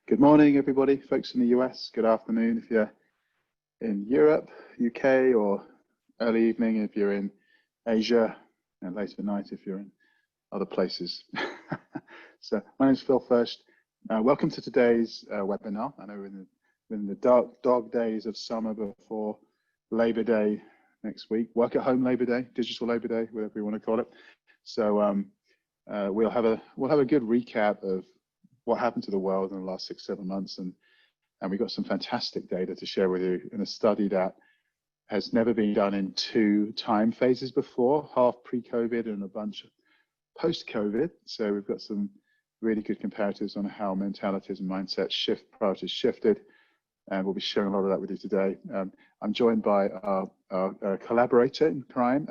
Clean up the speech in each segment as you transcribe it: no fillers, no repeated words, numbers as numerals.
Good morning, everybody, folks in the US. Good afternoon if you're in Europe, UK, or early evening if you're in Asia, and late at night if you're in other places. So my name is Phil First. Welcome to today's webinar. I know we're in the dark dog days of summer before Labor Day next week. Work at home Labor Day, digital Labor Day, whatever you want to call it. So we'll have a good recap of what happened to the world in the last 6-7 months, and we've got some fantastic data to share with you in a study that has never been done in 2 time phases before, half pre-COVID and a bunch post-COVID. So we've got some really good comparatives on how mentalities and mindsets shift, priorities shifted, and we'll be sharing a lot of that with you today. I'm joined by our collaborator in crime,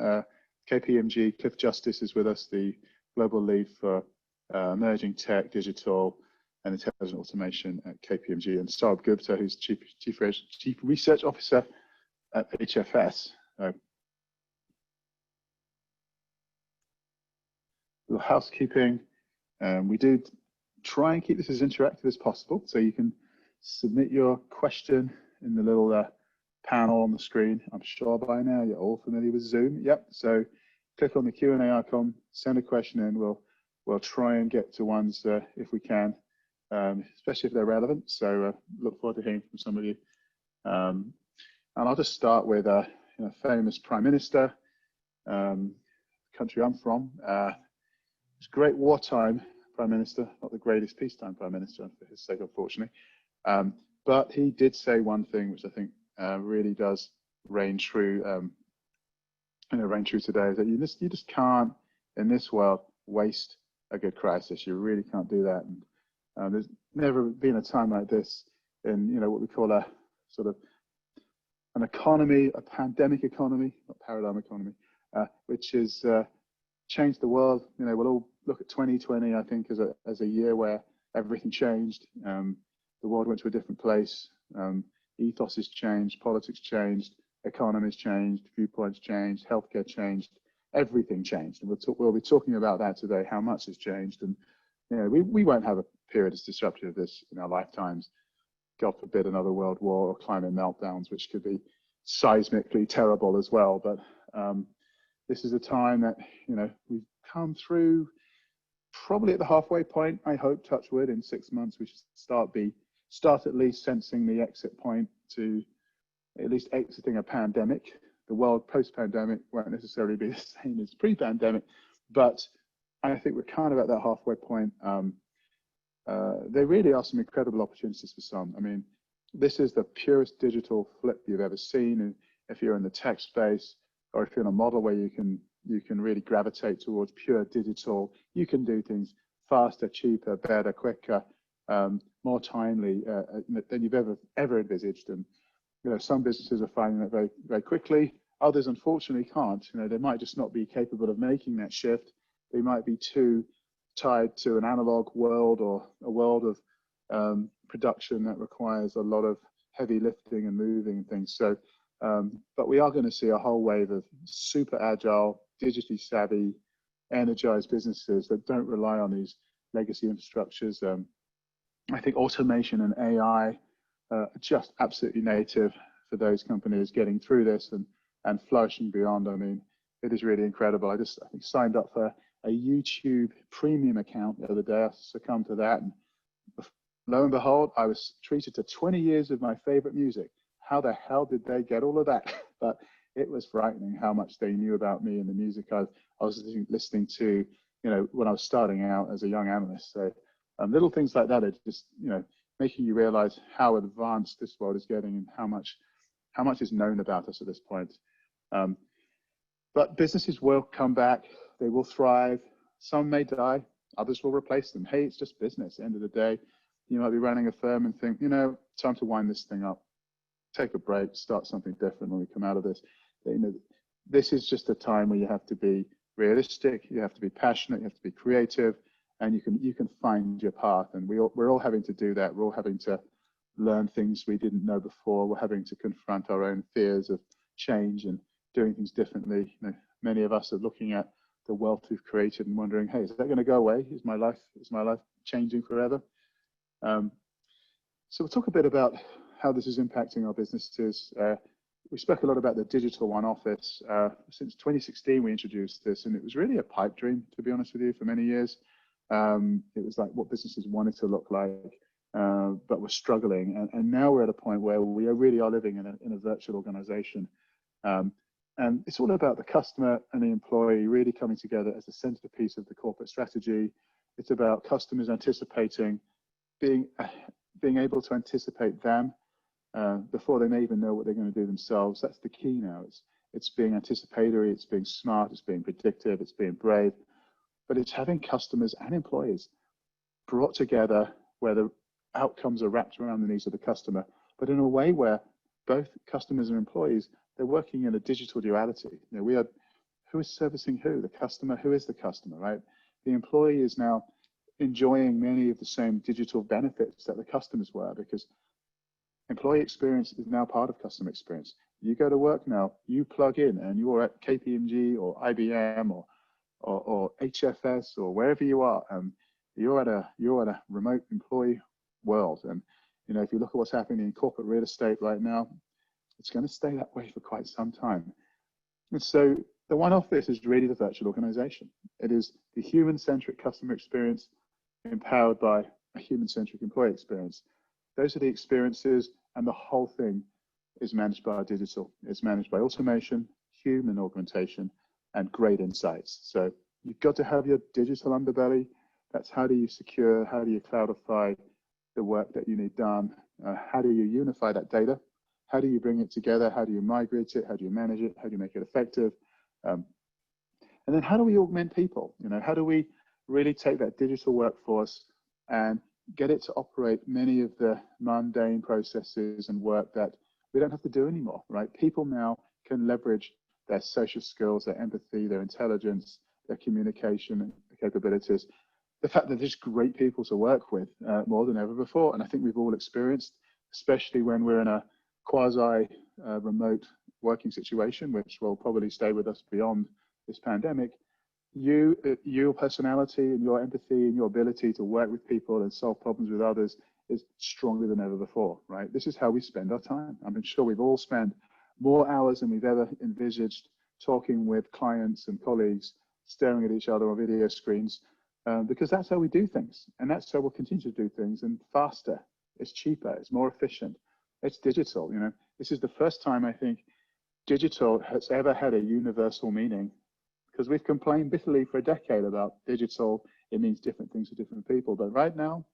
KPMG. Cliff Justice is with us, the global lead for emerging tech, digital, and intelligent automation at KPMG, and Saurabh Gupta, who's Chief Research Officer at HFS. Little housekeeping. We do try and keep this as interactive as possible, so you can submit your question in the little panel on the screen. I'm sure by now you're all familiar with Zoom. Yep. So click on the Q&A icon, send a question in. We'll try and get to ones if we can, especially if they're relevant. So look forward to hearing from some of you. And I'll just start with a famous Prime Minister, country I'm from. It's a great wartime Prime Minister, not the greatest peacetime Prime Minister for his sake, unfortunately. But he did say one thing which I think really does reign true. Reign true today, is that you just can't in this world waste a good crisis. You really can't do that. And there's never been a time like this in what we call a sort of an economy, a pandemic economy, not paradigm economy, which has changed the world. We'll all look at 2020, I think, as a year where everything changed. The world went to a different place. Ethos has changed, politics changed, economies changed, viewpoints changed, healthcare changed. Everything changed, and we'll be talking about that today. How much has changed, and we won't have a period as disruptive as this in our lifetimes. God forbid another world war or climate meltdowns, which could be seismically terrible as well. But this is a time that we've come through, probably at the halfway point. I hope, touch wood, in 6 months we should start at least sensing the exit point to at least exiting a pandemic. The world post-pandemic won't necessarily be the same as pre-pandemic, but I think we're kind of at that halfway point. There really are some incredible opportunities for some. I mean, this is the purest digital flip you've ever seen. And if you're in the tech space, or if you're in a model where you can really gravitate towards pure digital, you can do things faster, cheaper, better, quicker, more timely than you've ever envisaged. And some businesses are finding that very, very quickly. Others, unfortunately, can't. They might just not be capable of making that shift. They might be too tied to an analog world or a world of production that requires a lot of heavy lifting and moving and things. So, but we are going to see a whole wave of super agile, digitally savvy, energized businesses that don't rely on these legacy infrastructures. I think automation and AI are just absolutely native for those companies getting through this and flourishing beyond. I mean, it is really incredible. I think signed up for a YouTube premium account the other day. I succumbed to that, and lo and behold, I was treated to 20 years of my favorite music. How the hell did they get all of that? But it was frightening how much they knew about me and the music I was listening to, when I was starting out as a young analyst. So little things like that are just, making you realize how advanced this world is getting and how much is known about us at this point. But businesses will come back, they will thrive. Some may die, others will replace them. Hey, it's just business. At the end of the day, you might be running a firm and think, time to wind this thing up, take a break, start something different when we come out of this. This is just a time where you have to be realistic, you have to be passionate, you have to be creative, and you can find your path. And we're all having to do that. We're all having to learn things we didn't know before. We're having to confront our own fears of change and doing things differently. Many of us are looking at the wealth we've created and wondering, hey, is that going to go away? Is my life changing forever? So we'll talk a bit about how this is impacting our businesses. We spoke a lot about the digital one office. Since 2016, we introduced this, and it was really a pipe dream, to be honest with you, for many years. It was like what businesses wanted to look like, but were struggling. And now we're at a point where we really are living in a virtual organization. And it's all about the customer and the employee really coming together as the centerpiece of the corporate strategy. It's about customers anticipating, being able to anticipate them before they may even know what they're going to do themselves. That's the key now. It's being anticipatory, it's being smart, it's being predictive, it's being brave, but it's having customers and employees brought together where the outcomes are wrapped around the needs of the customer, but in a way where both customers and employees, they're working in a digital duality. You know, who is servicing who? The customer, who is the customer, right? The employee is now enjoying many of the same digital benefits that the customers were, because employee experience is now part of customer experience. You go to work now, you plug in and you're at KPMG or IBM or HFS or wherever you are. You're at a remote employee world. And you know, if you look at what's happening in corporate real estate right now, it's going to stay that way for quite some time. And so the one office is really the virtual organization. It is the human-centric customer experience empowered by a human-centric employee experience. Those are the experiences, and the whole thing is managed by digital. It's managed by automation, human augmentation, and great insights. So you've got to have your digital underbelly. That's how do you secure, how do you cloudify the work that you need done? How do you unify that data? How do you bring it together? How do you migrate it? How do you manage it? How do you make it effective? And then how do we augment people? You know, how do we really take that digital workforce and get it to operate many of the mundane processes and work that we don't have to do anymore, right? People now can leverage their social skills, their empathy, their intelligence, their communication capabilities. The fact that there's great people to work with more than ever before. And I think we've all experienced, especially when we're in a quasi remote working situation, which will probably stay with us beyond this pandemic. Your personality and your empathy and your ability to work with people and solve problems with others is stronger than ever before, right? This is how we spend our time. I'm sure we've all spent more hours than we've ever envisaged talking with clients and colleagues, staring at each other on video screens, because that's how we do things. And that's how we'll continue to do things, and faster, it's cheaper, it's more efficient, it's digital. You know, this is the first time I think digital has ever had a universal meaning, because we've complained bitterly for a decade about digital. It means different things to different people. But right now,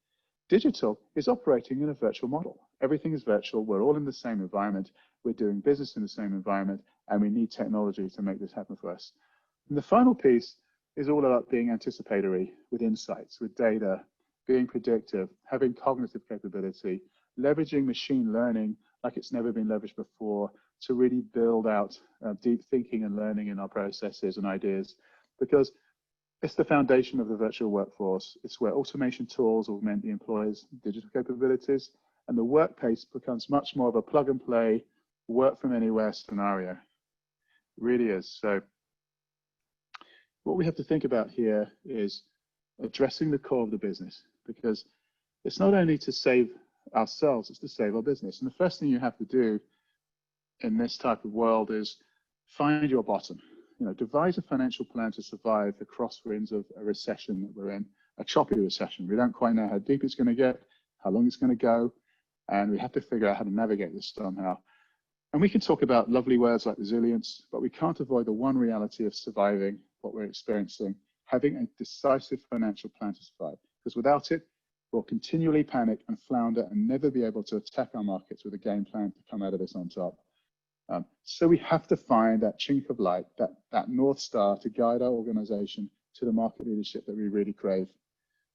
digital is operating in a virtual model. Everything is virtual. We're all in the same environment. We're doing business in the same environment, and we need technology to make this happen for us. And the final piece is all about being anticipatory with insights, with data, being predictive, having cognitive capability, leveraging machine learning like it's never been leveraged before to really build out deep thinking and learning in our processes and ideas, because it's the foundation of the virtual workforce. It's where automation tools augment the employer's digital capabilities, and the workplace becomes much more of a plug and play, work from anywhere scenario. It really is. So what we have to think about here is addressing the core of the business, because it's not only to save ourselves, it's to save our business. And the first thing you have to do in this type of world is find your bottom. You know, devise a financial plan to survive the crosswinds of a recession that we're in, a choppy recession. We don't quite know how deep it's going to get, how long it's going to go, and we have to figure out how to navigate this somehow. And we can talk about lovely words like resilience, but we can't avoid the one reality of surviving what we're experiencing, having a decisive financial plan to survive, because without it, we'll continually panic and flounder and never be able to attack our markets with a game plan to come out of this on top. So we have to find that chink of light, that North Star to guide our organization to the market leadership that we really crave.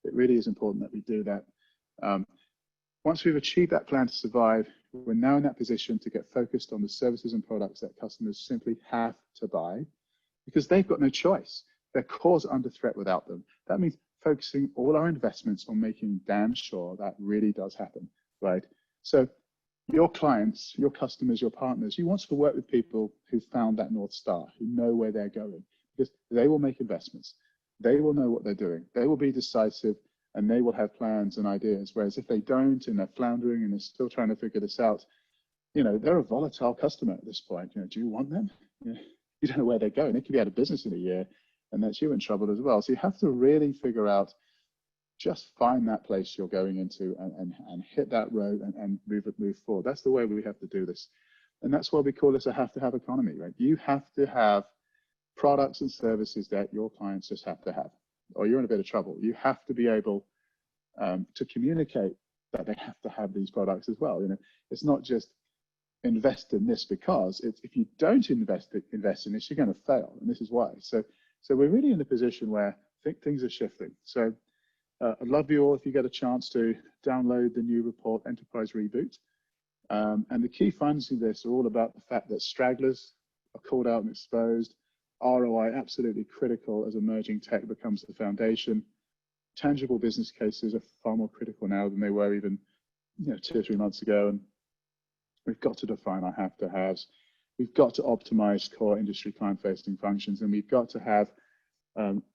It really is important that we do that. Once we've achieved that plan to survive, we're now in that position to get focused on the services and products that customers simply have to buy, because they've got no choice. Their core's under threat without them. That means focusing all our investments on making damn sure that really does happen, right? So your clients, your customers, your partners, you want to work with people who found that North Star, who know where they're going, because they will make investments. They will know what they're doing. They will be decisive. and they will have plans and ideas. Whereas if they don't, and they're floundering and they're still trying to figure this out, they're a volatile customer at this point. Do you want them? You don't know where they're going. They could be out of business in a year, and that's you in trouble as well. So you have to really figure out, just find that place you're going into and hit that road and move forward. That's the way we have to do this. And that's why we call this a have-to-have economy, right? You have to have products and services that your clients just have to have, or you're in a bit of trouble. You have to be able to communicate that they have to have these products as well. It's not just invest in this because if you don't invest in this, you're going to fail, and this is why. So we're really in a position where I think things are shifting. So I'd love you all, if you get a chance, to download the new report, Enterprise Reboot. And the key findings of this are all about the fact that stragglers are called out and exposed. ROI absolutely critical as emerging tech becomes the foundation. Tangible business cases are far more critical now than they were even 2 or 3 months ago. And we've got to define our have-to-haves. We've got to optimize core industry client-facing functions, and we've got to have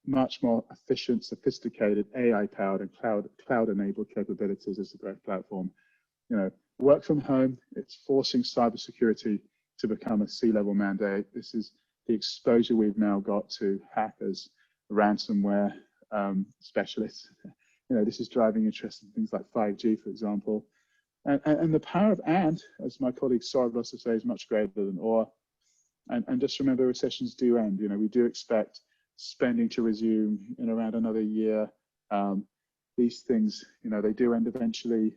much more efficient, sophisticated AI-powered and cloud-enabled capabilities as the growth platform. Work from home, it's forcing cybersecurity to become a C-level mandate. This is the exposure we've now got to hackers, ransomware specialists. This is driving interest in things like 5G, for example. And the power of and, as my colleague Saurabh loves to say, is much greater than or. And just remember, recessions do end. We do expect spending to resume in around another year. These things, they do end eventually.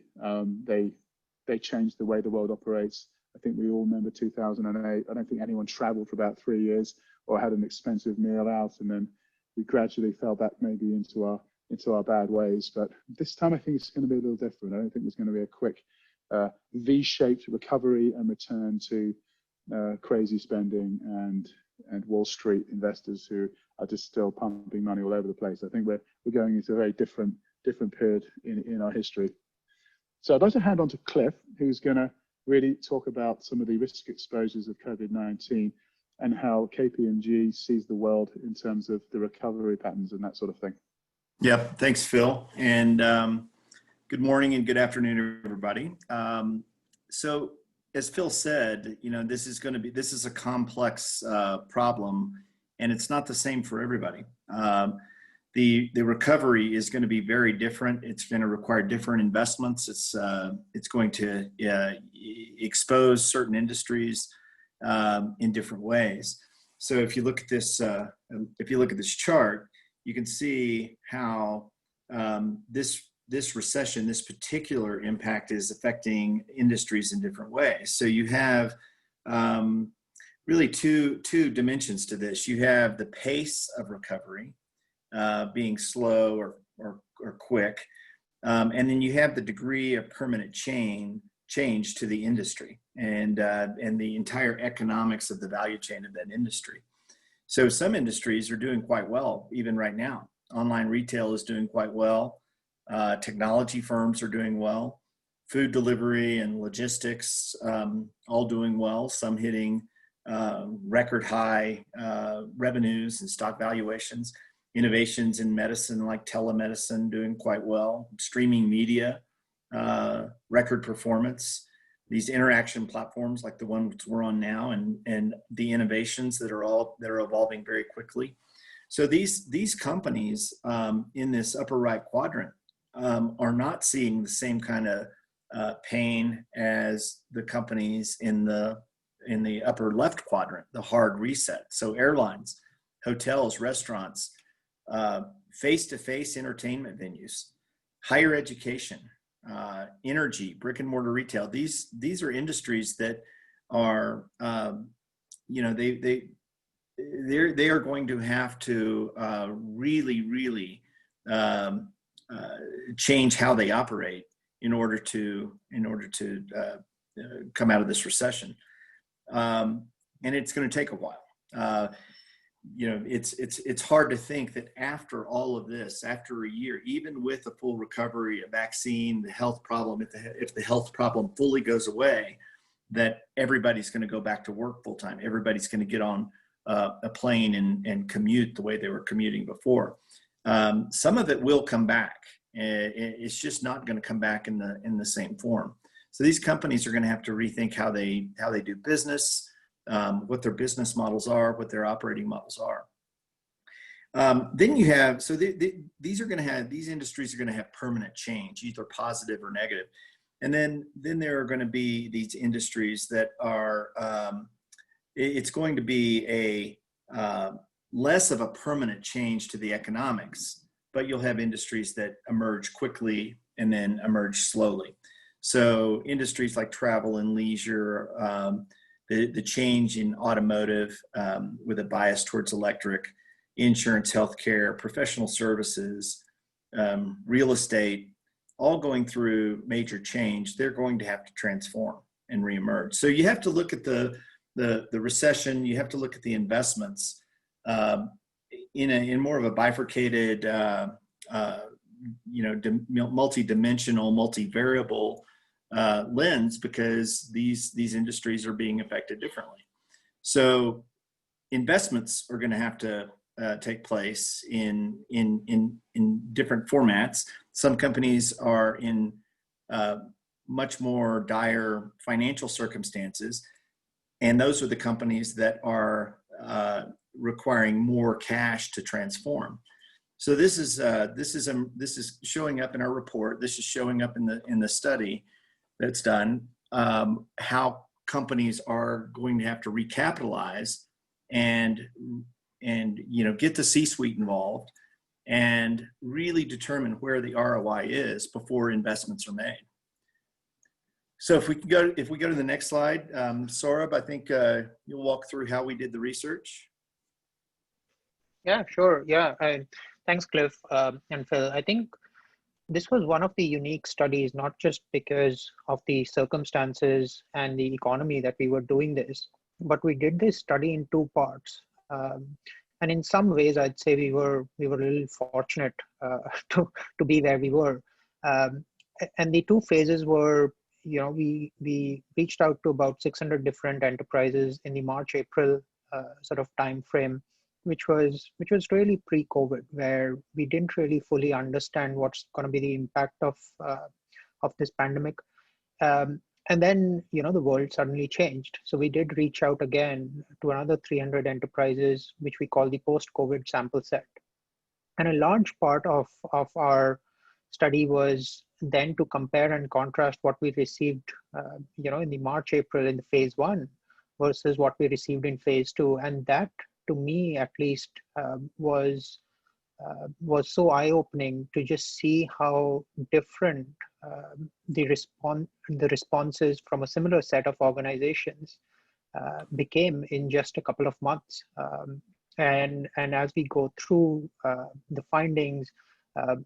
They change the way the world operates. I think we all remember 2008. I don't think anyone traveled for about 3 years or had an expensive meal out, and then we gradually fell back maybe into our bad ways. But this time I think it's going to be a little different. I don't think there's going to be a quick V-shaped recovery and return to crazy spending and Wall Street investors who are just still pumping money all over the place. I think we're going into a very different period in our history. So I'd like to hand on to Cliff, who's going to really talk about some of the risk exposures of COVID-19 and how KPMG sees the world in terms of the recovery patterns and that sort of thing. Yep, thanks, Phil. And good morning and good afternoon, everybody. So as Phil said, this is a complex problem, and it's not the same for everybody. The recovery is going to be very different. It's going to require different investments. It's going to expose certain industries in different ways. So if you look at this chart, you can see how this recession, this particular impact, is affecting industries in different ways. So you have really two dimensions to this. You have the pace of recovery being slow or quick, and then you have the degree of permanent change to the industry and the entire economics of the value chain of that industry. So some industries are doing quite well even right now. Online retail is doing quite well. Technology firms are doing well. Food delivery and logistics all doing well. Some hitting record high revenues and stock valuations. Innovations in medicine like telemedicine doing quite well. Streaming media, record performance. These interaction platforms like the ones we're on now, and the innovations that are evolving very quickly. So these companies in this upper right quadrant are not seeing the same kind of pain as the companies in the upper left quadrant, the hard reset. So airlines, hotels, restaurants, face-to-face entertainment venues, higher education, energy, brick and mortar retail. These are industries that are, they are going to have to really change how they operate in order to come out of this recession, and it's going to take a while. It's hard to think that after all of this, after a year, even with a full recovery, a vaccine, the health problem, if the health problem fully goes away, that everybody's going to go back to work full time. Everybody's going to get on a plane and commute the way they were commuting before. Some of it will come back, It's just not going to come back in the same form. So these companies are going to have to rethink how they do business, what their business models are, what their operating models are. Then you have, so these industries are going to have permanent change, either positive or negative. And then there are going to be these industries that are, it's going to be a less of a permanent change to the economics, but you'll have industries that emerge quickly and then emerge slowly. So industries like travel and leisure, the change in automotive with a bias towards electric, insurance, healthcare, professional services, real estate, all going through major change. They're going to have to transform and reemerge. So you have to look at the recession. You have to look at the investments in more of a bifurcated, multi-dimensional, multi-variable lens, because these industries are being affected differently. So investments are going to have to take place in different formats. Some companies are in much more dire financial circumstances, and those are the companies that are requiring more cash to transform. So this is showing up in our report. This is showing up in the study that's done, how companies are going to have to recapitalize and get the C-suite involved and really determine where the ROI is before investments are made. So if we go to the next slide, Saurabh, I think you'll walk through how we did the research. Yeah, sure. Yeah, thanks, Cliff and Phil. I think this was one of the unique studies, not just because of the circumstances and the economy that we were doing this, but we did this study in two parts. And in some ways, I'd say we were a little fortunate to be where we were. And the two phases were, we reached out to about 600 different enterprises in the March-April sort of time frame, which was really pre-COVID, where we didn't really fully understand what's going to be the impact of this pandemic. And then, the world suddenly changed. So we did reach out again to another 300 enterprises, which we call the post-COVID sample set. And a large part of our study was then to compare and contrast what we received, in the March, April in the phase one versus what we received in phase two. And that, to me at least, was so eye-opening to just see how different the responses from a similar set of organizations became in just a couple of months. And as we go through the findings,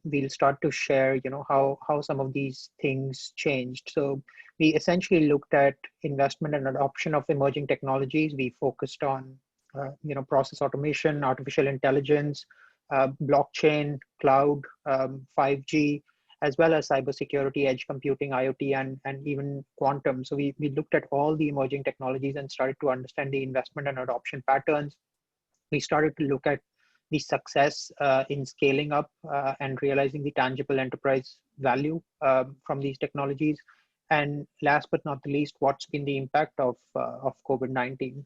we'll start to share, how some of these things changed. So we essentially looked at investment and adoption of emerging technologies. We focused on, process automation, artificial intelligence, blockchain, cloud, 5G, as well as cybersecurity, edge computing, IoT, and even quantum. So we looked at all the emerging technologies and started to understand the investment and adoption patterns. We started to look at the success in scaling up and realizing the tangible enterprise value from these technologies. And last but not the least, what's been the impact of COVID-19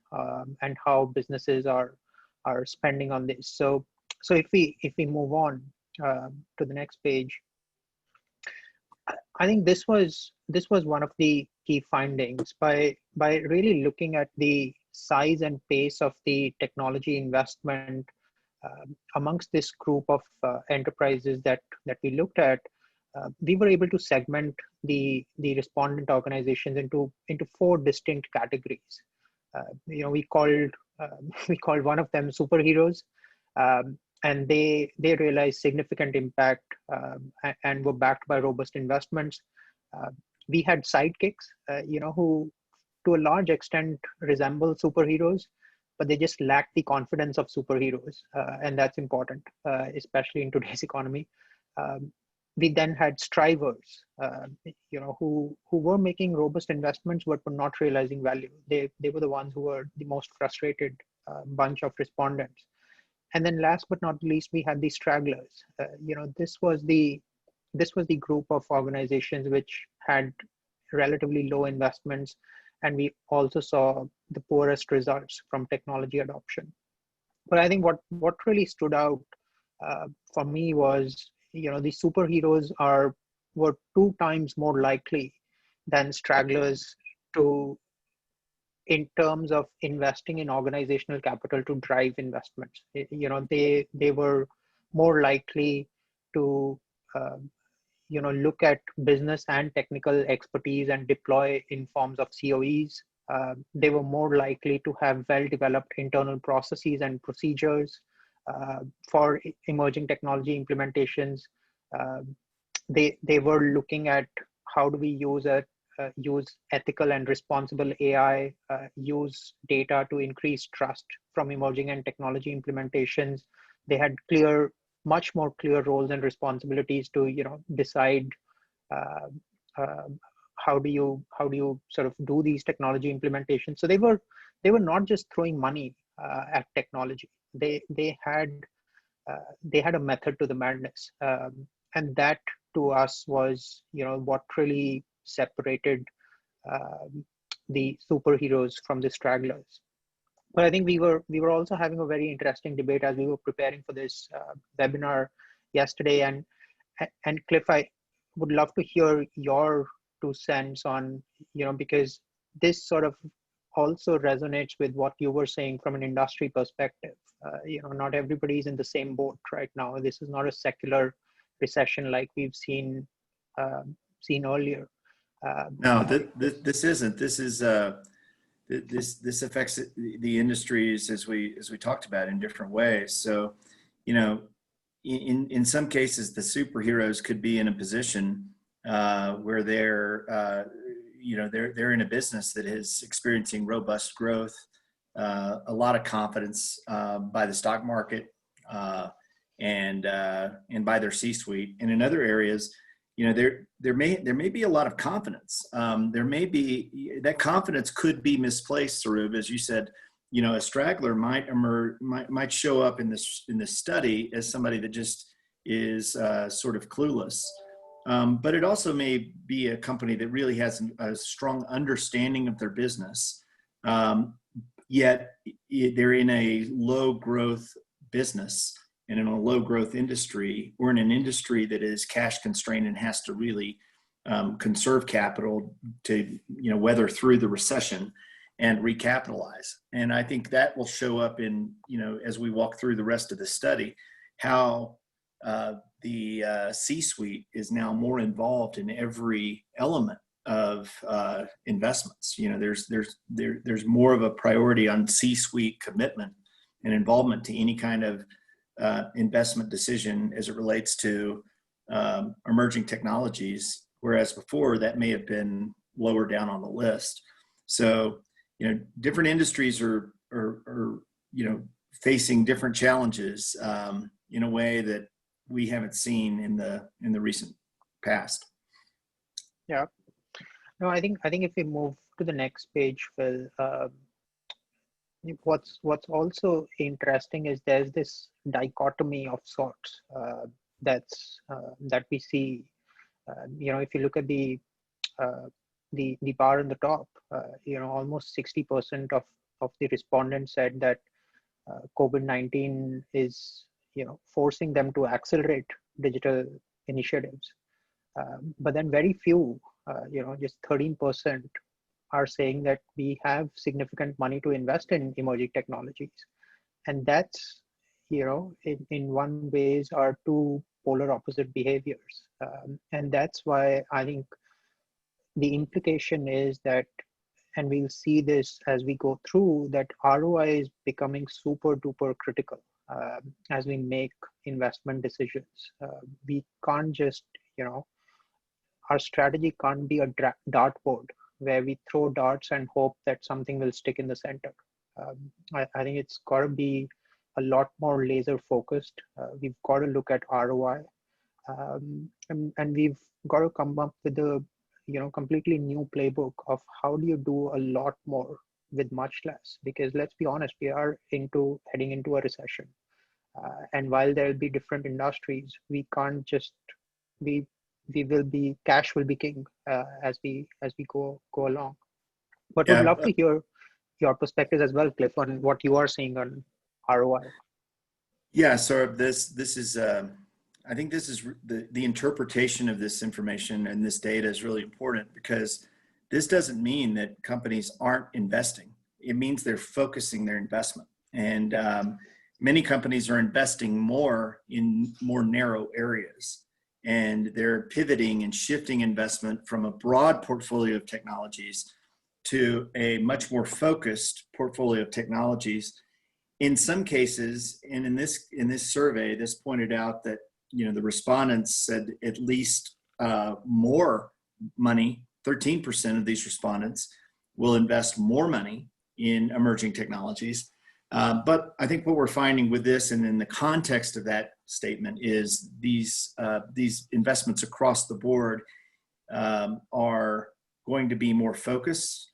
and how businesses are spending on this. So if we move on to the next page, I think this was one of the key findings by really looking at the size and pace of the technology investment amongst this group of enterprises that we looked at. We were able to segment the respondent organizations into four distinct categories. We called one of them superheroes, and they realized significant impact and were backed by robust investments. We had sidekicks, who to a large extent resemble superheroes, but they just lack the confidence of superheroes, and that's important, especially in today's economy. We then had strivers, who were making robust investments but were not realizing value. They were the ones who were the most frustrated bunch of respondents. And then last but not least, we had the stragglers. This was the this was the group of organizations which had relatively low investments, and we also saw the poorest results from technology adoption. But I think what really stood out for me was, the superheroes were 2 times more likely than stragglers to, in terms of investing in organizational capital to drive investments. They were more likely to look at business and technical expertise and deploy in forms of COEs. They were more likely to have well-developed internal processes and procedures for emerging technology implementations. They were looking at how do we use ethical and responsible AI, use data to increase trust from emerging and technology implementations. They had much more clear roles and responsibilities to decide how do you sort of do these technology implementations. So they were not just throwing money at technology. They had a method to the madness, and that to us was what really separated the superheroes from the stragglers. But I think we were also having a very interesting debate as we were preparing for this webinar yesterday. And Cliff, I would love to hear your 2 cents on, because this sort of also resonates with what you were saying from an industry perspective. Not everybody's in the same boat right now. This is not a secular recession like we've seen earlier. No, this isn't. This is this affects the industries as we talked about in different ways. So, in some cases, the superheroes could be in a position where they're in a business that is experiencing robust growth, a lot of confidence by the stock market, and by their C-suite. And in other areas, there may be a lot of confidence. There may be that confidence could be misplaced, Sarub, as you said. A straggler might show up in this study as somebody that just is sort of clueless. But it also may be a company that really has a strong understanding of their business, yet they're in a low growth business and in a low growth industry, or in an industry that is cash constrained and has to really conserve capital to weather through the recession and recapitalize. And I think that will show up in, as we walk through the rest of the study, how the C-suite is now more involved in every element of investments. There's more of a priority on C-suite commitment and involvement to any kind of investment decision as it relates to emerging technologies, whereas before that may have been lower down on the list. So, different industries are facing different challenges in a way that we haven't seen in the recent past. Yeah. No, I think if we move to the next page, Phil, what's also interesting is there's this dichotomy of sorts that we see. If you look at the bar on the top, almost 60% of the respondents said that COVID-19 is forcing them to accelerate digital initiatives. But then very few, just 13% are saying that we have significant money to invest in emerging technologies. And that's, in one ways are 2 polar opposite behaviors. And that's why I think the implication is that, and we'll see this as we go through, that ROI is becoming super duper critical as we make investment decisions. We can't just, our strategy can't be a dartboard where we throw darts and hope that something will stick in the center. I think it's got to be a lot more laser focused. We've got to look at ROI, and we've got to come up with a completely new playbook of how do you do a lot more with much less. Because let's be honest, we are heading into a recession, and while there will be different industries, we can't just be cash will be king as we go along. But would Yeah, love to hear your perspectives as well, Cliff, on what you are seeing on ROI. yeah. So this is I think this is the interpretation of this information and this data is really important, because this doesn't mean that companies aren't investing. It means they're focusing their investment, and many companies are investing more in more narrow areas, and they're pivoting and shifting investment from a broad portfolio of technologies to a much more focused portfolio of technologies. In some cases, and in this survey, this pointed out that the respondents said at least more money. 13% of these respondents will invest more money in emerging technologies. But I think what we're finding with this, and in the context of that statement, is these investments across the board are going to be more focused.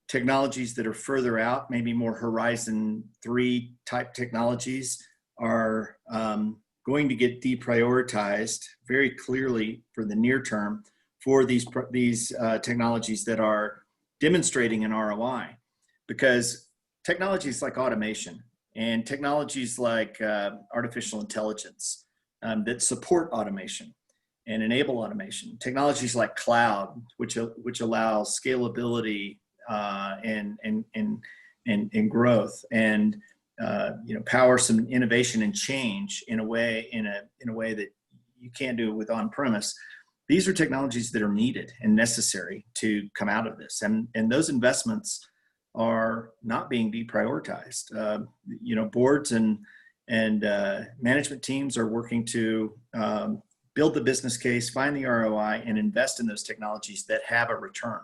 Technologies that are further out, maybe more Horizon 3 type technologies, are going to get deprioritized very clearly for the near term for these technologies that are demonstrating an ROI, because technologies like automation and technologies like artificial intelligence that support automation and enable automation, technologies like cloud, which allows scalability and growth, and power some innovation and change in a way that you can't do it with on-premise. These are technologies that are needed and necessary to come out of this, and those investments are not being deprioritized. Boards and management teams are working to build the business case, find the ROI, and invest in those technologies that have a return.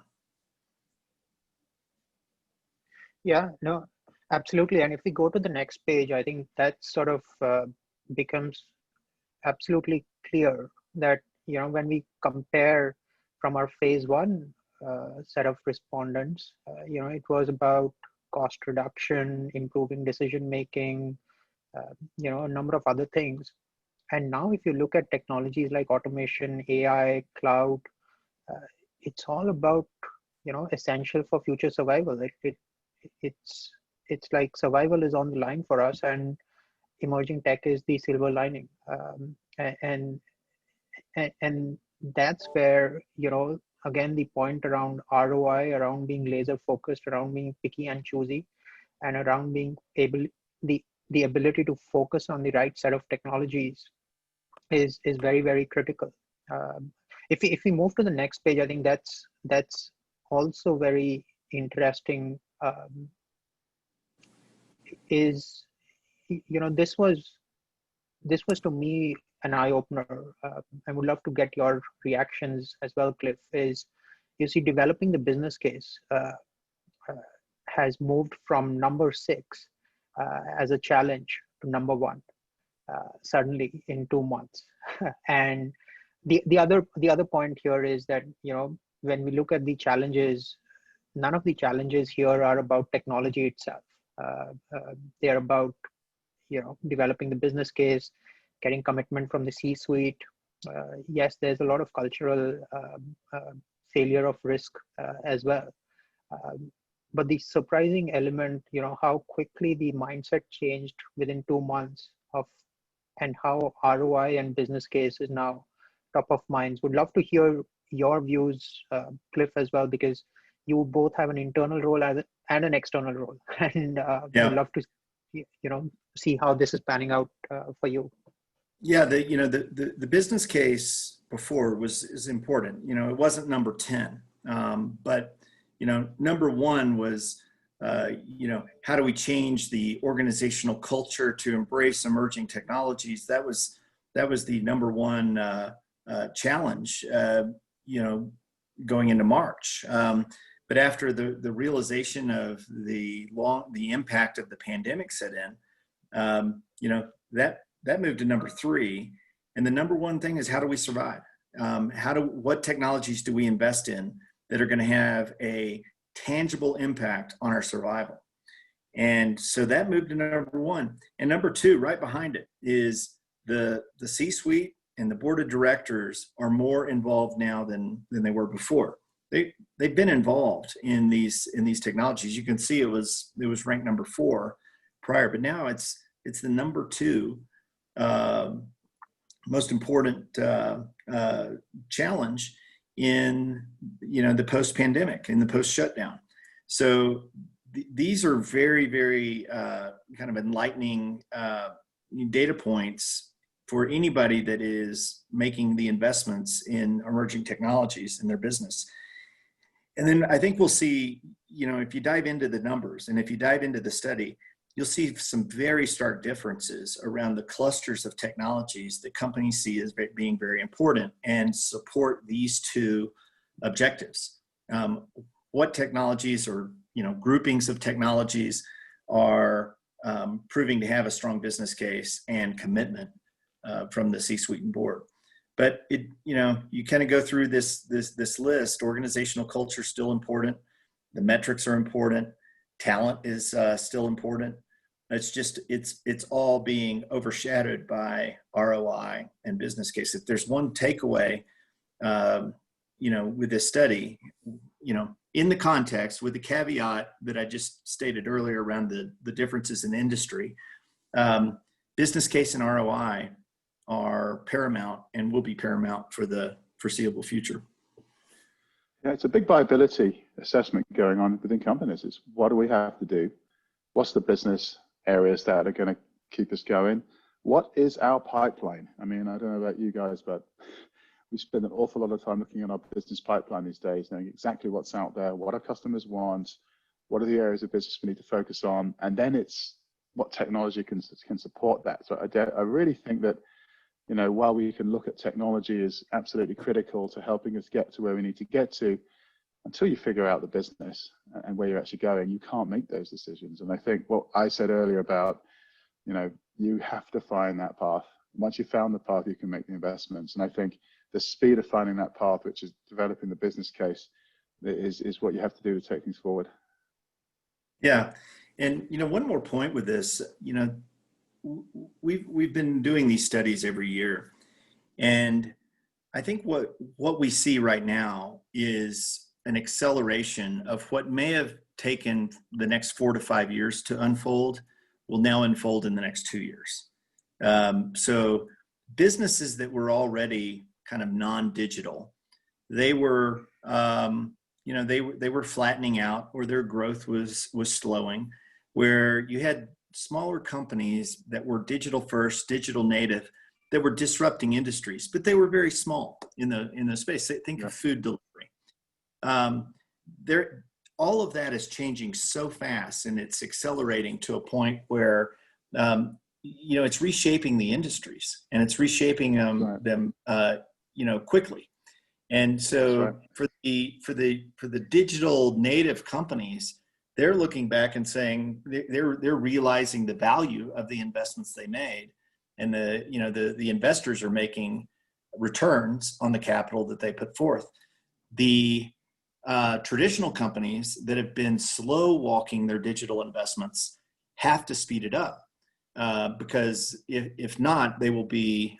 Yeah, no, absolutely. And if we go to the next page, I think that sort of becomes absolutely clear that, when we compare from our phase one set of respondents, it was about cost reduction, improving decision-making, a number of other things. And now if you look at technologies like automation, AI, cloud, it's all about, essential for future survival. It's like survival is on the line for us, and emerging tech is the silver lining. And that's where, again, the point around ROI, around being laser focused, around being picky and choosy, and around being the ability to focus on the right set of technologies is very, very critical. If we move to the next page, I think that's also very interesting. This was to me an eye opener. I would love to get your reactions as well, Cliff. Is, you see, developing the business case has moved from number 6 as a challenge to number 1 suddenly in 2 months. And the other point here is that, when we look at the challenges, none of the challenges here are about technology itself. They're about, developing the business case, getting commitment from the C-suite. Yes, there's a lot of cultural failure of risk as well. But the surprising element, how quickly the mindset changed within 2 months and how ROI and business case is now top of minds. Would love to hear your views, Cliff, as well, because you both have an internal role and an external role, and would love to, see how this is panning out for you. Yeah, the business case before is important. It wasn't number 10, but number 1 was how do we change the organizational culture to embrace emerging technologies? That was the number 1 challenge. Going into March. But after the realization of the impact of the pandemic set in, that moved to number 3. And the number 1 thing is, how do we survive? What technologies do we invest in that are going to have a tangible impact on our survival? And so that moved to number 1. And number 2, right behind it, is the C-suite and the board of directors are more involved now than they were before. They've been involved in these technologies. You can see it was ranked number 4 prior, but now it's the number 2 most important challenge in the post-pandemic, in the post-shutdown. So these are very, very kind of enlightening data points for anybody that is making the investments in emerging technologies in their business. And then I think we'll see, if you dive into the numbers and if you dive into the study, you'll see some very stark differences around the clusters of technologies that companies see as being very important and support these 2 objectives. What technologies or groupings of technologies are proving to have a strong business case and commitment from the C-suite and board. But you kind of go through this list. Organizational culture is still important. The metrics are important. Talent is still important. It's just it's all being overshadowed by ROI and business case. If there's one takeaway, with this study, in the context with the caveat that I just stated earlier around the differences in industry, business case and ROI are paramount and will be paramount for the foreseeable future. Yeah, it's a big viability assessment going on within companies. It's what do we have to do? What's the business areas that are going to keep us going? What is our pipeline? I mean, I don't know about you guys, but we spend an awful lot of time looking at our business pipeline these days, knowing exactly what's out there, what our customers want, what are the areas of business we need to focus on, and then it's what technology can support that. So I really think that, while we can look at technology is absolutely critical to helping us get to where we need to get to, until you figure out the business and where you're actually going, you can't make those decisions. And I think what I said earlier about, you have to find that path. Once you've found the path, you can make the investments. And I think the speed of finding that path, which is developing the business case, is what you have to do to take things forward. Yeah. And, one more point with this, we've been doing these studies every year. And I think what we see right now is an acceleration of what may have taken the next 4 to 5 years to unfold will now unfold in the next 2 years. So businesses that were already kind of non-digital, they were, they were flattening out, or their growth was slowing, where you had smaller companies that were digital first, digital native, that were disrupting industries, but they were very small in the space. Think of food delivery. All of that is changing so fast, and it's accelerating to a point where it's reshaping the industries, and it's reshaping them quickly. And so for the digital native companies, they're looking back and saying they're realizing the value of the investments they made, and the investors are making returns on the capital that they put forth. The traditional companies that have been slow walking their digital investments have to speed it up, because if not, they will be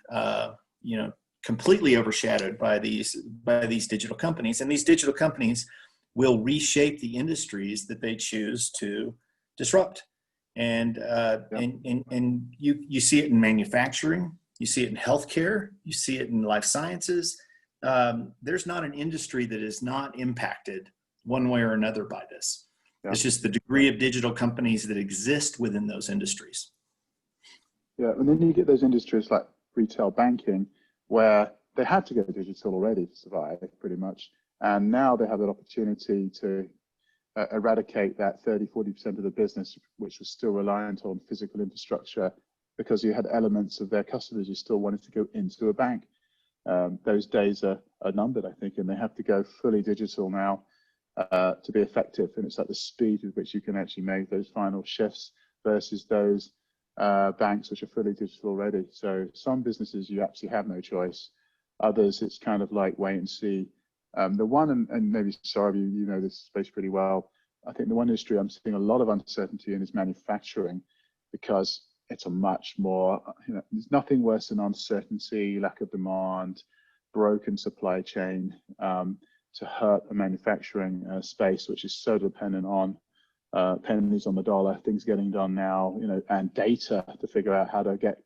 completely overshadowed by these digital companies, and these digital companies will reshape the industries that they choose to disrupt. And you see it in manufacturing, you see it in healthcare, you see it in life sciences. There's not an industry that is not impacted one way or another by this. Yeah. It's just the degree of digital companies that exist within those industries. Yeah, and then you get those industries like retail banking, where they had to go digital already to survive, pretty much. And now they have an opportunity to eradicate that 30-40% of the business, which was still reliant on physical infrastructure, because you had elements of their customers who still wanted to go into a bank. Those days are numbered, I think, and they have to go fully digital now to be effective. And it's like the speed with which you can actually make those final shifts versus those banks which are fully digital already. So some businesses, you absolutely have no choice. Others, it's kind of like wait and see. The one, and maybe Saurav, you know this space pretty well, I think the one industry I'm seeing a lot of uncertainty in is manufacturing, because it's a much more, there's nothing worse than uncertainty, lack of demand, broken supply chain to hurt a manufacturing space, which is so dependent on pennies on the dollar, things getting done now, and data to figure out how to get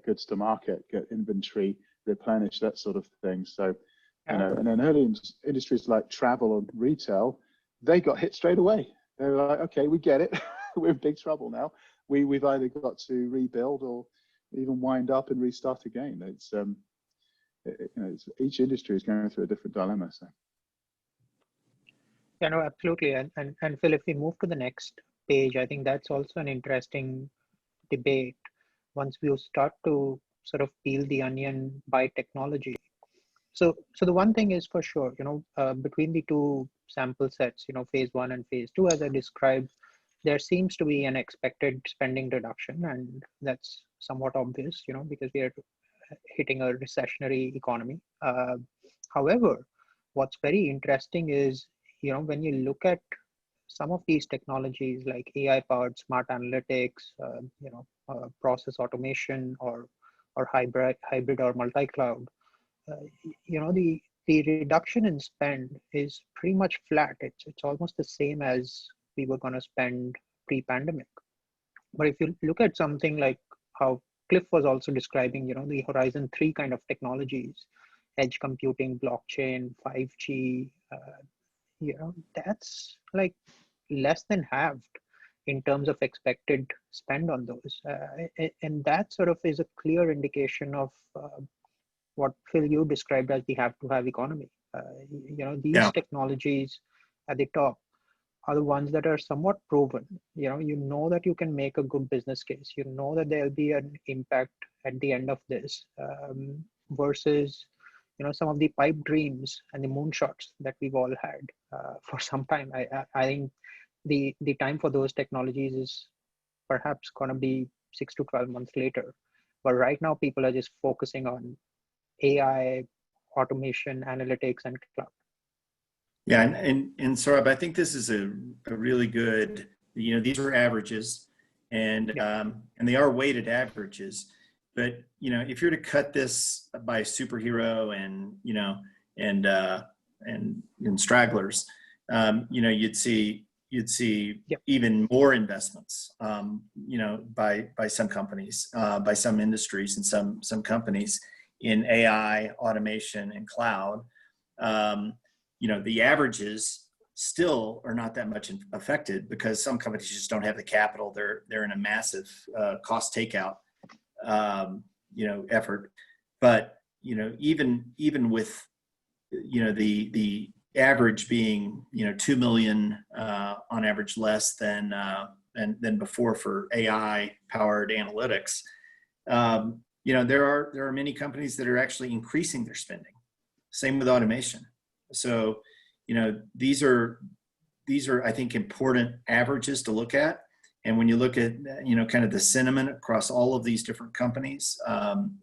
goods to market, get inventory replenished, that sort of thing. So, and then early industries like travel and retail, they got hit straight away. They were like, okay, we get it. We're in big trouble now. We've either got to rebuild or even wind up and restart again. It's each industry is going through a different dilemma. So. Yeah, no, absolutely. And Phil, if we move to the next page, I think that's also an interesting debate. Once we start to sort of peel the onion by technology. So the one thing is for sure, between the two sample sets, phase 1 and phase 2, as I described, there seems to be an expected spending reduction, and that's somewhat obvious, because we are hitting a recessionary economy. However, what's very interesting is, when you look at some of these technologies like AI-powered smart analytics, process automation, or hybrid or multi-cloud, the reduction in spend is pretty much flat. It's almost the same as we were going to spend pre-pandemic. But if you look at something like how Cliff was also describing, the Horizon 3 kind of technologies, edge computing, blockchain, 5G, that's like less than halved in terms of expected spend on those. And that sort of is a clear indication of what Phil, you described as the have-to-have economy. These technologies at the top are the ones that are somewhat proven. You know that you can make a good business case. You know that there'll be an impact at the end of this, versus some of the pipe dreams and the moonshots that we've all had for some time. I think the time for those technologies is perhaps going to be 6 to 12 months later. But right now, people are just focusing on AI, automation, analytics, and cloud. Yeah, and Saurabh, I think this is a really good, these are averages, and they are weighted averages. But if you're to cut this by superhero and stragglers, you'd see even more investments, by some companies, by some industries, and some companies in AI, automation, and cloud. The averages still are not that much affected because some companies just don't have the capital. They're in a massive cost takeout effort. But even with the average being 2 million on average less than before for AI powered analytics, there are many companies that are actually increasing their spending. Same with automation. So these are I think important averages to look at. And when you look at kind of the sentiment across all of these different companies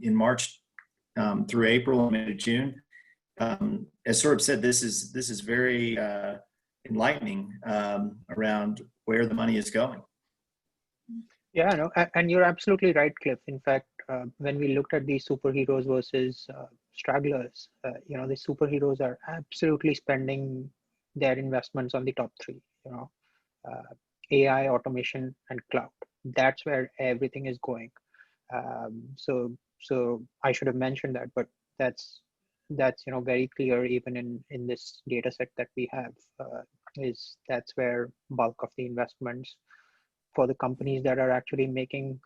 in March through April, May to June, as Saurabh said, this is very enlightening around where the money is going. Yeah, no, and you're absolutely right, Cliff. In fact, when we looked at these superheroes versus stragglers, the superheroes are absolutely spending their investments on the top 3. AI, automation, and cloud. That's where everything is going. So I should have mentioned that, but that's very clear even in this data set that we have. That's where bulk of the investments for the companies that are actually making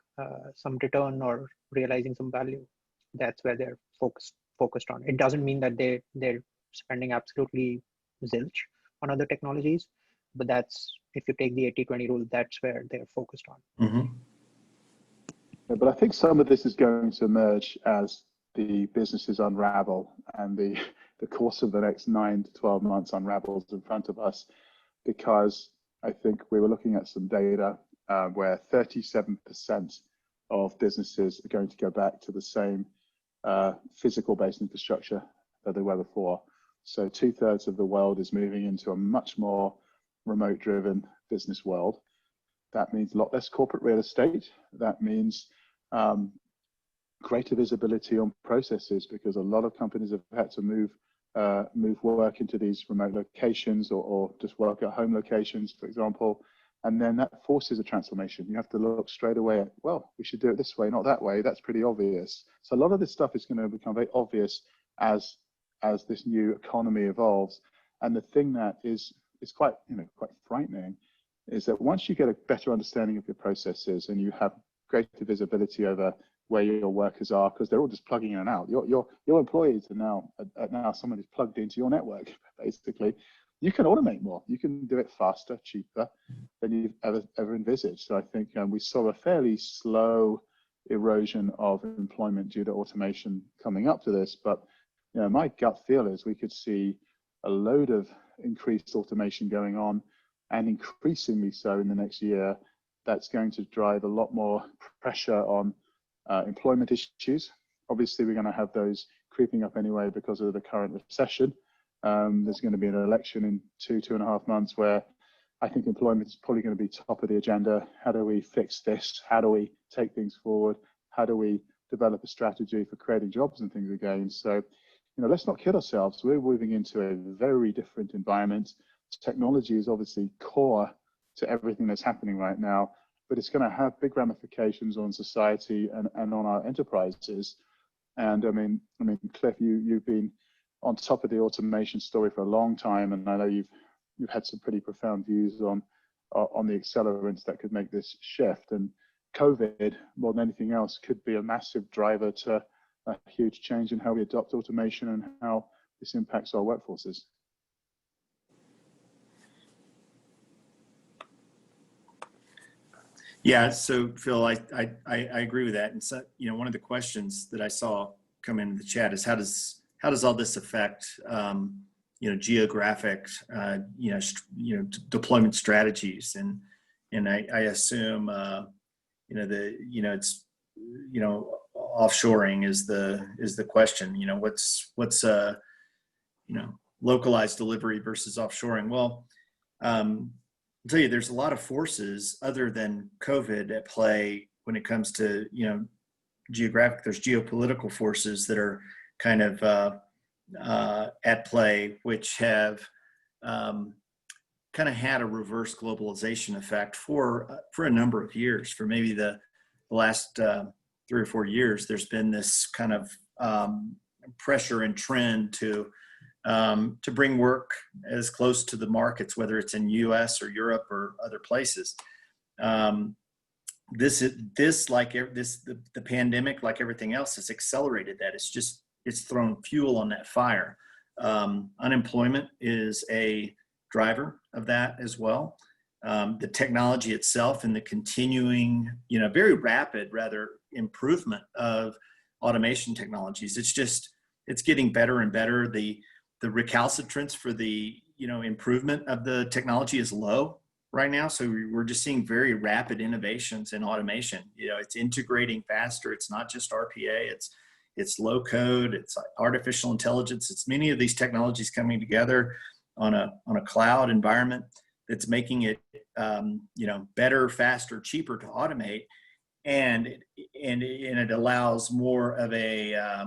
some return or realizing some value, that's where they're focused on. It doesn't mean that they're spending absolutely zilch on other technologies, but that's, if you take the 80-20 rule, that's where they're focused on. Mm-hmm. Yeah, but I think some of this is going to emerge as the businesses unravel and the course of the next 9 to 12 months unravels in front of us, because I think we were looking at some data where 37% of businesses are going to go back to the same physical-based infrastructure that they were before. So 2/3 of the world is moving into a much more remote-driven business world. That means a lot less corporate real estate. That means greater visibility on processes, because a lot of companies have had to move work into these remote locations, or just work at home locations, for example. And then that forces a transformation. You have to look straight away at, well, we should do it this way, not that way. That's pretty obvious. So a lot of this stuff is going to become very obvious as this new economy evolves. And the thing that is quite frightening is that once you get a better understanding of your processes and you have greater visibility over where your workers are, because they're all just plugging in and out. Your employees are now someone who's plugged into your network, basically. You can automate more. You can do it faster, cheaper than you've ever envisaged. So I think we saw a fairly slow erosion of employment due to automation coming up to this. But my gut feel is we could see a load of increased automation going on, and increasingly so in the next year. That's going to drive a lot more pressure on employment issues. Obviously, we're going to have those creeping up anyway because of the current recession. There's going to be an election in 2.5 months where I think employment is probably going to be top of the agenda. How do we fix this? How do we take things forward? How do we develop a strategy for creating jobs and things again? So, let's not kid ourselves. We're moving into a very different environment. Technology is obviously core to everything that's happening right now, but it's going to have big ramifications on society and on our enterprises. And I mean, Cliff, you've been on top of the automation story for a long time, and I know you've had some pretty profound views on the accelerants that could make this shift. And COVID, more than anything else, could be a massive driver to a huge change in how we adopt automation and how this impacts our workforces. Yeah, so Phil, I agree with that. And so, one of the questions that I saw come into the chat is how does all this affect geographic deployment strategies, and I assume it's offshoring is the question. What's localized delivery versus offshoring? Well, I'll tell you, there's a lot of forces other than COVID at play when it comes to, geographic. There's geopolitical forces that are kind of at play, which have kind of had a reverse globalization effect for a number of years. For maybe the last 3 or 4 years, there's been this kind of pressure and trend to bring work as close to the markets, whether it's in U.S. or Europe or other places. The pandemic, like everything else, has accelerated that. It's thrown fuel on that fire. Unemployment is a driver of that as well. The technology itself and the continuing, very rapid, rather, improvement of automation technologies. It's getting better and better. The recalcitrance for the improvement of the technology is low right now. So we're just seeing very rapid innovations in automation. It's integrating faster. It's not just RPA. It's low code. It's artificial intelligence. It's many of these technologies coming together on a cloud environment that's making it better, faster, cheaper to automate, and it allows more of a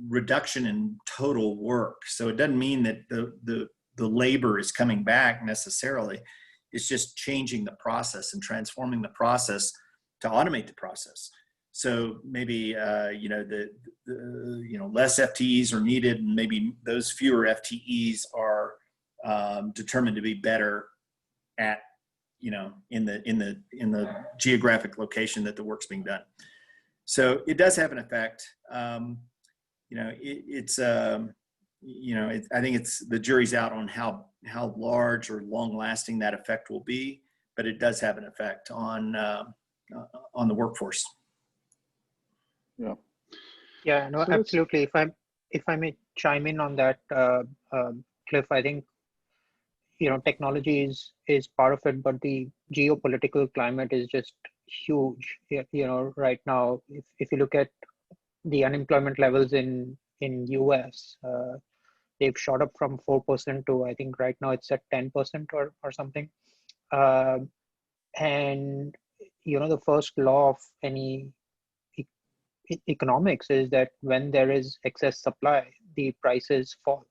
reduction in total work. So it doesn't mean that the labor is coming back necessarily. It's just changing the process and transforming the process to automate the process. So maybe less FTEs are needed, and maybe those fewer FTEs are determined to be better at in the geographic location that the work's being done. So it does have an effect. I think the jury's out on how large or long lasting that effect will be, but it does have an effect on the workforce. Yeah. Yeah, no, So absolutely. If I may chime in on that, Cliff, I think technology is part of it, but the geopolitical climate is just huge. Right now, if you look at the unemployment levels in US, they've shot up from 4% to, I think right now it's at 10% or something. And the first law of any economics is that when there is excess supply, the prices fall.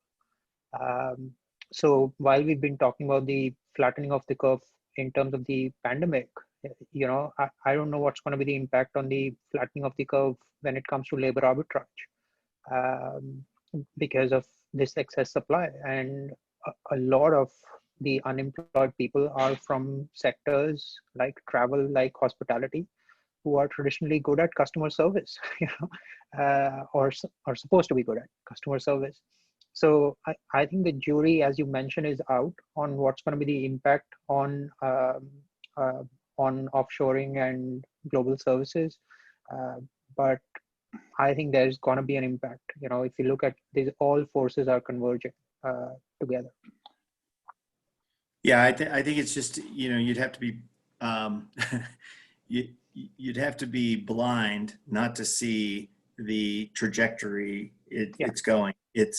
So while we've been talking about the flattening of the curve in terms of the pandemic, I don't know what's going to be the impact on the flattening of the curve when it comes to labor arbitrage, because of this excess supply. And a lot of the unemployed people are from sectors like travel, like hospitality, who are traditionally good at customer service, or are supposed to be good at customer service. So I think the jury, as you mentioned, is out on what's going to be the impact on offshoring and global services. But I think there's going to be an impact. If you look at these, all forces are converging together. Yeah, I think it's just, you'd have to be you'd have to be blind not to see the trajectory it's going. It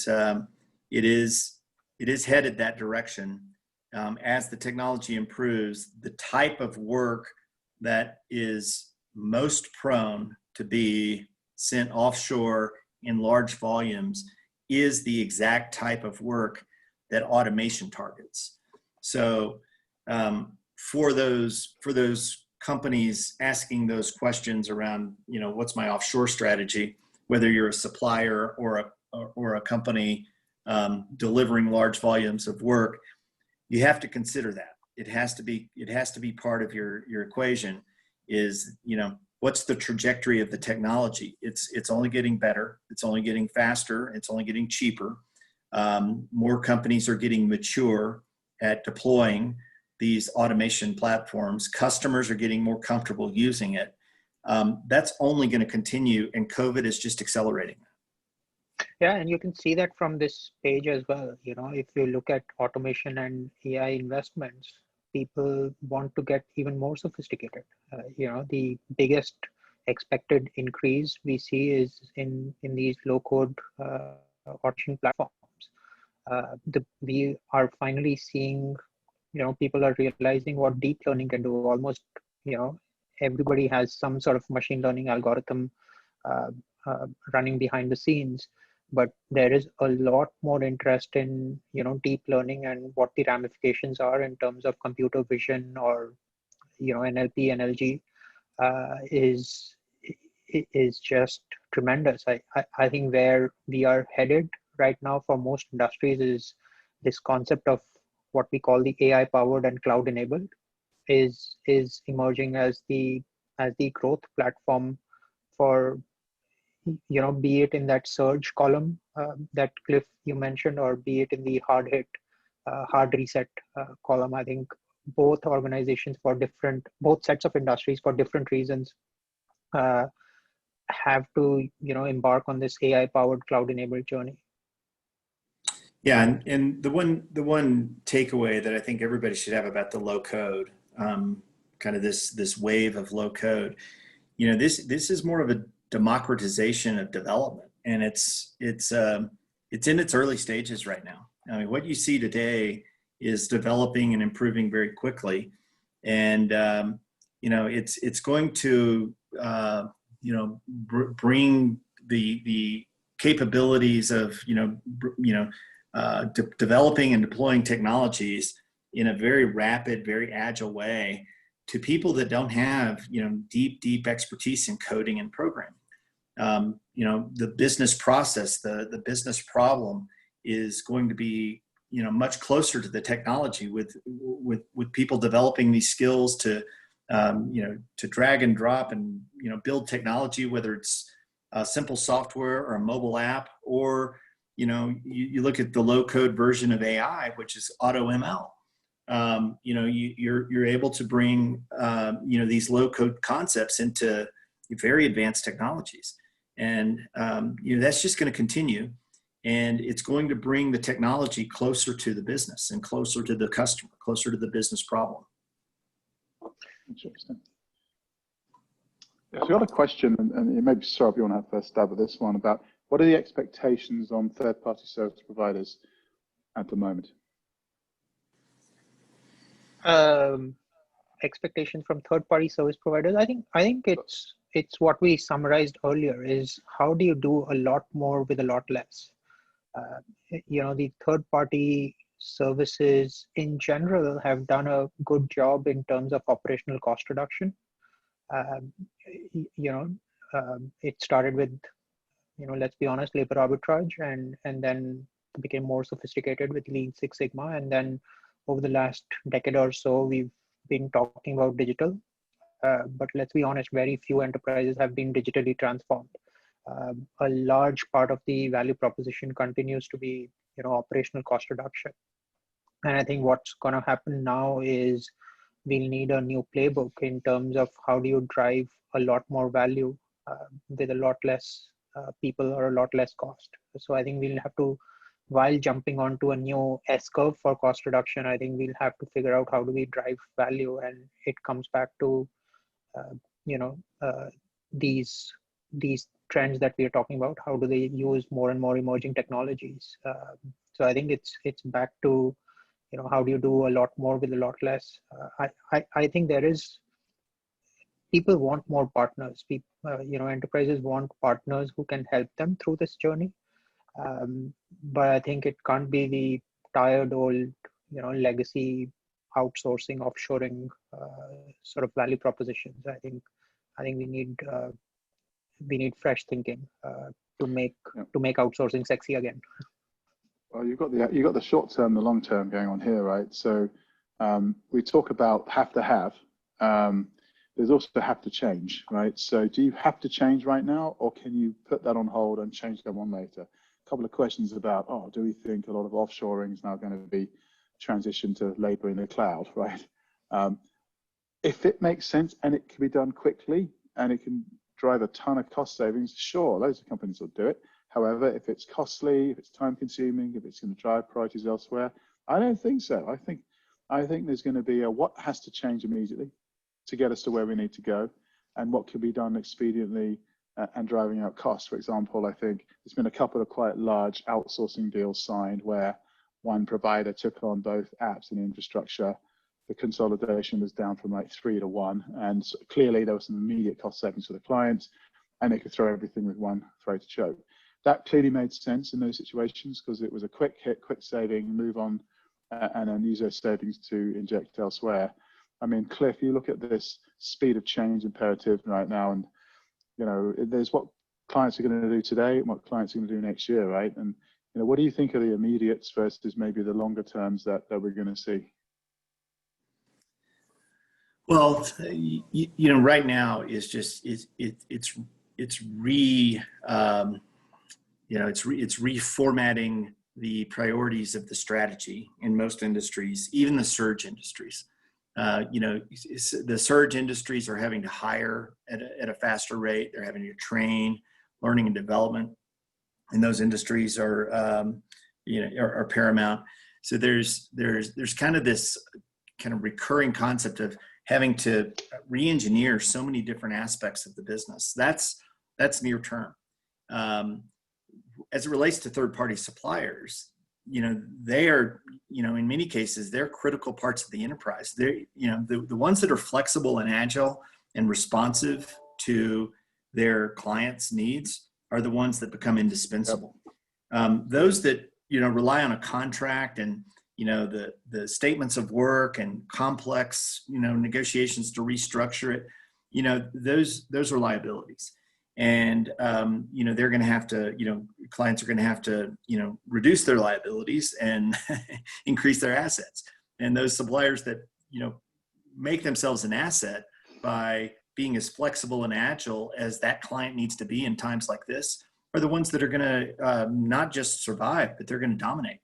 is headed that direction. As the technology improves, the type of work that is most prone to be sent offshore in large volumes is the exact type of work that automation targets. So for those companies asking those questions around, what's my offshore strategy, whether you're a supplier or a company delivering large volumes of work, you have to consider that. It has to be part of your equation. Is, what's the trajectory of the technology? It's only getting better. It's only getting faster. It's only getting cheaper. More companies are getting mature at deploying these automation platforms. Customers are getting more comfortable using it. That's only going to continue, and COVID is just accelerating. Yeah, and you can see that from this page as well. If you look at automation and AI investments, people want to get even more sophisticated. The biggest expected increase we see is in these low-code automation platforms. We are finally seeing, people are realizing what deep learning can do. Almost, everybody has some sort of machine learning algorithm running behind the scenes, but there is a lot more interest in, deep learning and what the ramifications are in terms of computer vision or, NLP, NLG is just tremendous. I think where we are headed right now for most industries is this concept of what we call the AI powered and cloud enabled is emerging as the growth platform for, be it in that surge column that Cliff you mentioned, or be it in the hard reset column. I think both organizations both sets of industries for different reasons have to, embark on this AI powered cloud enabled journey. Yeah, and the one takeaway that I think everybody should have about the low code, kind of this wave of low code, this is more of a democratization of development, and it's in its early stages right now. I mean, what you see today is developing and improving very quickly, and it's going to bring the capabilities of developing and deploying technologies in a very rapid, very agile way to people that don't have deep expertise in coding and programming. The business process, the business problem is going to be much closer to the technology with people developing these skills to drag and drop and build technology, whether it's a simple software or a mobile app, or you look at the low code version of AI, which is auto ML. You're able to bring these low code concepts into very advanced technologies, and that's just going to continue, and it's going to bring the technology closer to the business and closer to the customer, closer to the business problem. Interesting. So I got a question, and maybe Saurabh, you want to have first stab at this one, about what are the expectations on third-party service providers at the moment? expectations from third-party service providers, I think it's what we summarized earlier, is how do you do a lot more with a lot less? The third-party services in general have done a good job in terms of operational cost reduction. Um, it started with, let's be honest, labor arbitrage, and then became more sophisticated with Lean Six Sigma, and then over the last decade or so, we've been talking about digital. But let's be honest, very few enterprises have been digitally transformed. A large part of the value proposition continues to be, operational cost reduction. And I think what's going to happen now is we'll need a new playbook in terms of how do you drive a lot more value with a lot less people or a lot less cost. So I think we'll have to, while jumping onto a new S curve for cost reduction, I think we'll have to figure out how do we drive value, and it comes back to these trends that we are talking about. How do they use more and more emerging technologies? So I think it's back to how do you do a lot more with a lot less? I think people want more partners. Enterprises want partners who can help them through this journey. But I think it can't be the tired old, legacy outsourcing, offshoring sort of value propositions. I think we need fresh thinking to make outsourcing sexy again. Well, you've got the short term, the long term going on here, right? So we talk about have to have. There's also have to change, right? So do you have to change right now, or can you put that on hold and change that one later? A couple of questions about, do we think a lot of offshoring is now going to be transitioned to labor in the cloud, right? If it makes sense and it can be done quickly and it can drive a ton of cost savings, sure, loads of companies will do it. However, if it's costly, if it's time consuming, if it's going to drive priorities elsewhere, I don't think so. I think there's going to be what has to change immediately to get us to where we need to go, and what can be done expediently and driving out costs. For example, I think there's been a couple of quite large outsourcing deals signed where one provider took on both apps and infrastructure. The consolidation was down from like 3 to 1, and so clearly there was some immediate cost savings for the clients, and they could throw everything with one throat to choke. That clearly made sense in those situations because it was a quick hit, quick saving, move on, and then use those savings to inject elsewhere. I mean, Cliff, you look at this speed of change imperative right now, and there's what clients are going to do today and what clients are going to do next year, right? And what do you think are the immediates versus maybe the longer terms that we're going to see? Well, right now is just it's reformatting the priorities of the strategy in most industries, even the surge industries. The surge industries are having to hire at a faster rate. They're having to train, learning and development, and those industries are paramount. So there's kind of this kind of recurring concept of having to re-engineer so many different aspects of the business. That's near term. As it relates to third-party suppliers, they are, in many cases, they're critical parts of the enterprise. They're, the ones that are flexible and agile and responsive to their clients' needs are the ones that become indispensable. Those that, rely on a contract and, the statements of work and complex, negotiations to restructure it, those are liabilities. And, they're going to have to, clients are going to have to, reduce their liabilities and increase their assets. And those suppliers that, make themselves an asset by being as flexible and agile as that client needs to be in times like this are the ones that are going to not just survive, but they're going to dominate.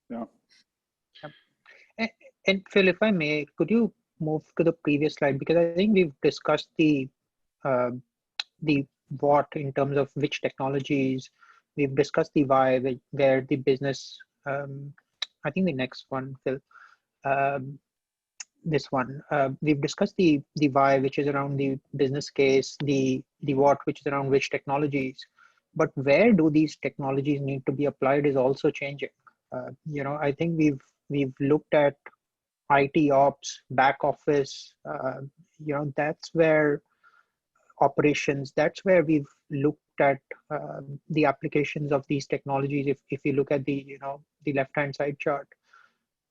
Yeah. And Phil, if I may, could you move to the previous slide? Because I think we've discussed the what in terms of which technologies. We've discussed the why, where the business, I think the next one, Phil, this one, we've discussed the why, which is around the business case, the what, which is around which technologies, but where do these technologies need to be applied is also changing. I think we've looked at IT ops, back office, that's where operations, that's where we've looked at the applications of these technologies. If you look at the left-hand side chart,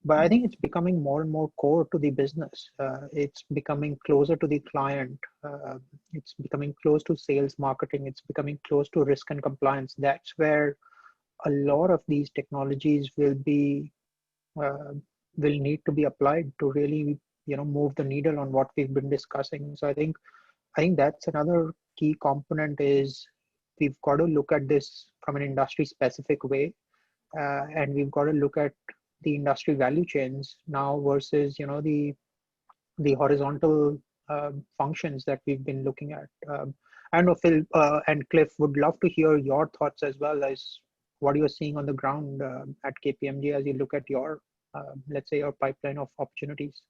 but I think it's becoming more and more core to the business. It's becoming closer to the client. It's becoming close to sales, marketing. It's becoming close to risk and compliance. That's where a lot of these technologies will need to be applied to really move the needle on what we've been discussing. So I think that's another key component is we've got to look at this from an industry specific way, and we've got to look at the industry value chains now versus the horizontal functions that we've been looking at. I know Phil and Cliff would love to hear your thoughts as well as what you're seeing on the ground at KPMG as you look at your let's say your pipeline of opportunities.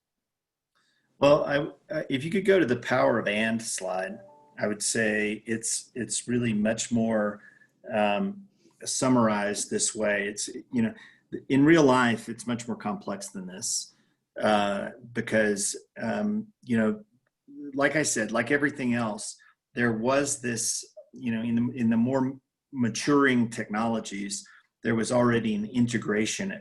Well, if you could go to the power of and slide, I would say it's really much more summarized this way. It's, in real life, it's much more complex than this because, like I said, like everything else, there was this, in the more maturing technologies, there was already an integration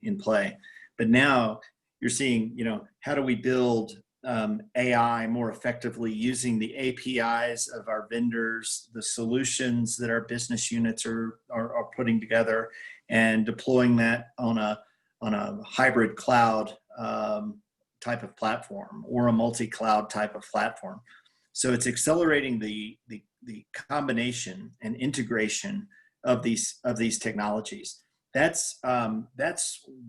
in play. But now you're seeing, how do we build AI more effectively using the APIs of our vendors, the solutions that our business units are putting together, and deploying that on a hybrid cloud type of platform or a multi-cloud type of platform. So it's accelerating the combination and integration of these technologies. That's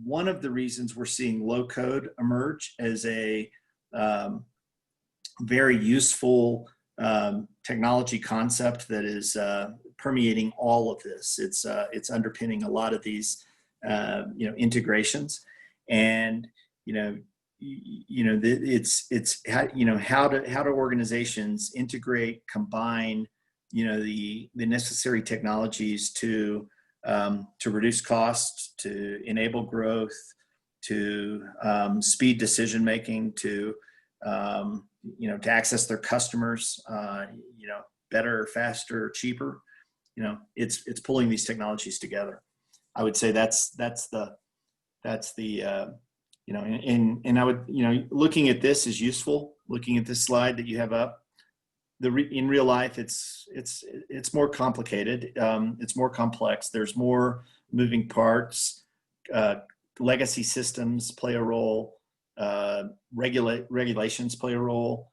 one of the reasons we're seeing low code emerge as a very useful technology concept that is permeating all of this. It's underpinning a lot of these integrations, and it's how do organizations integrate, combine the necessary technologies to reduce costs, to enable growth, to speed decision making, to access their customers, better, faster, cheaper. It's pulling these technologies together. I would say that's the and I would looking at this is useful. Looking at this slide that you have up, in real life, it's more complicated. It's more complex. There's more moving parts. Legacy systems play a role. Regulations play a role.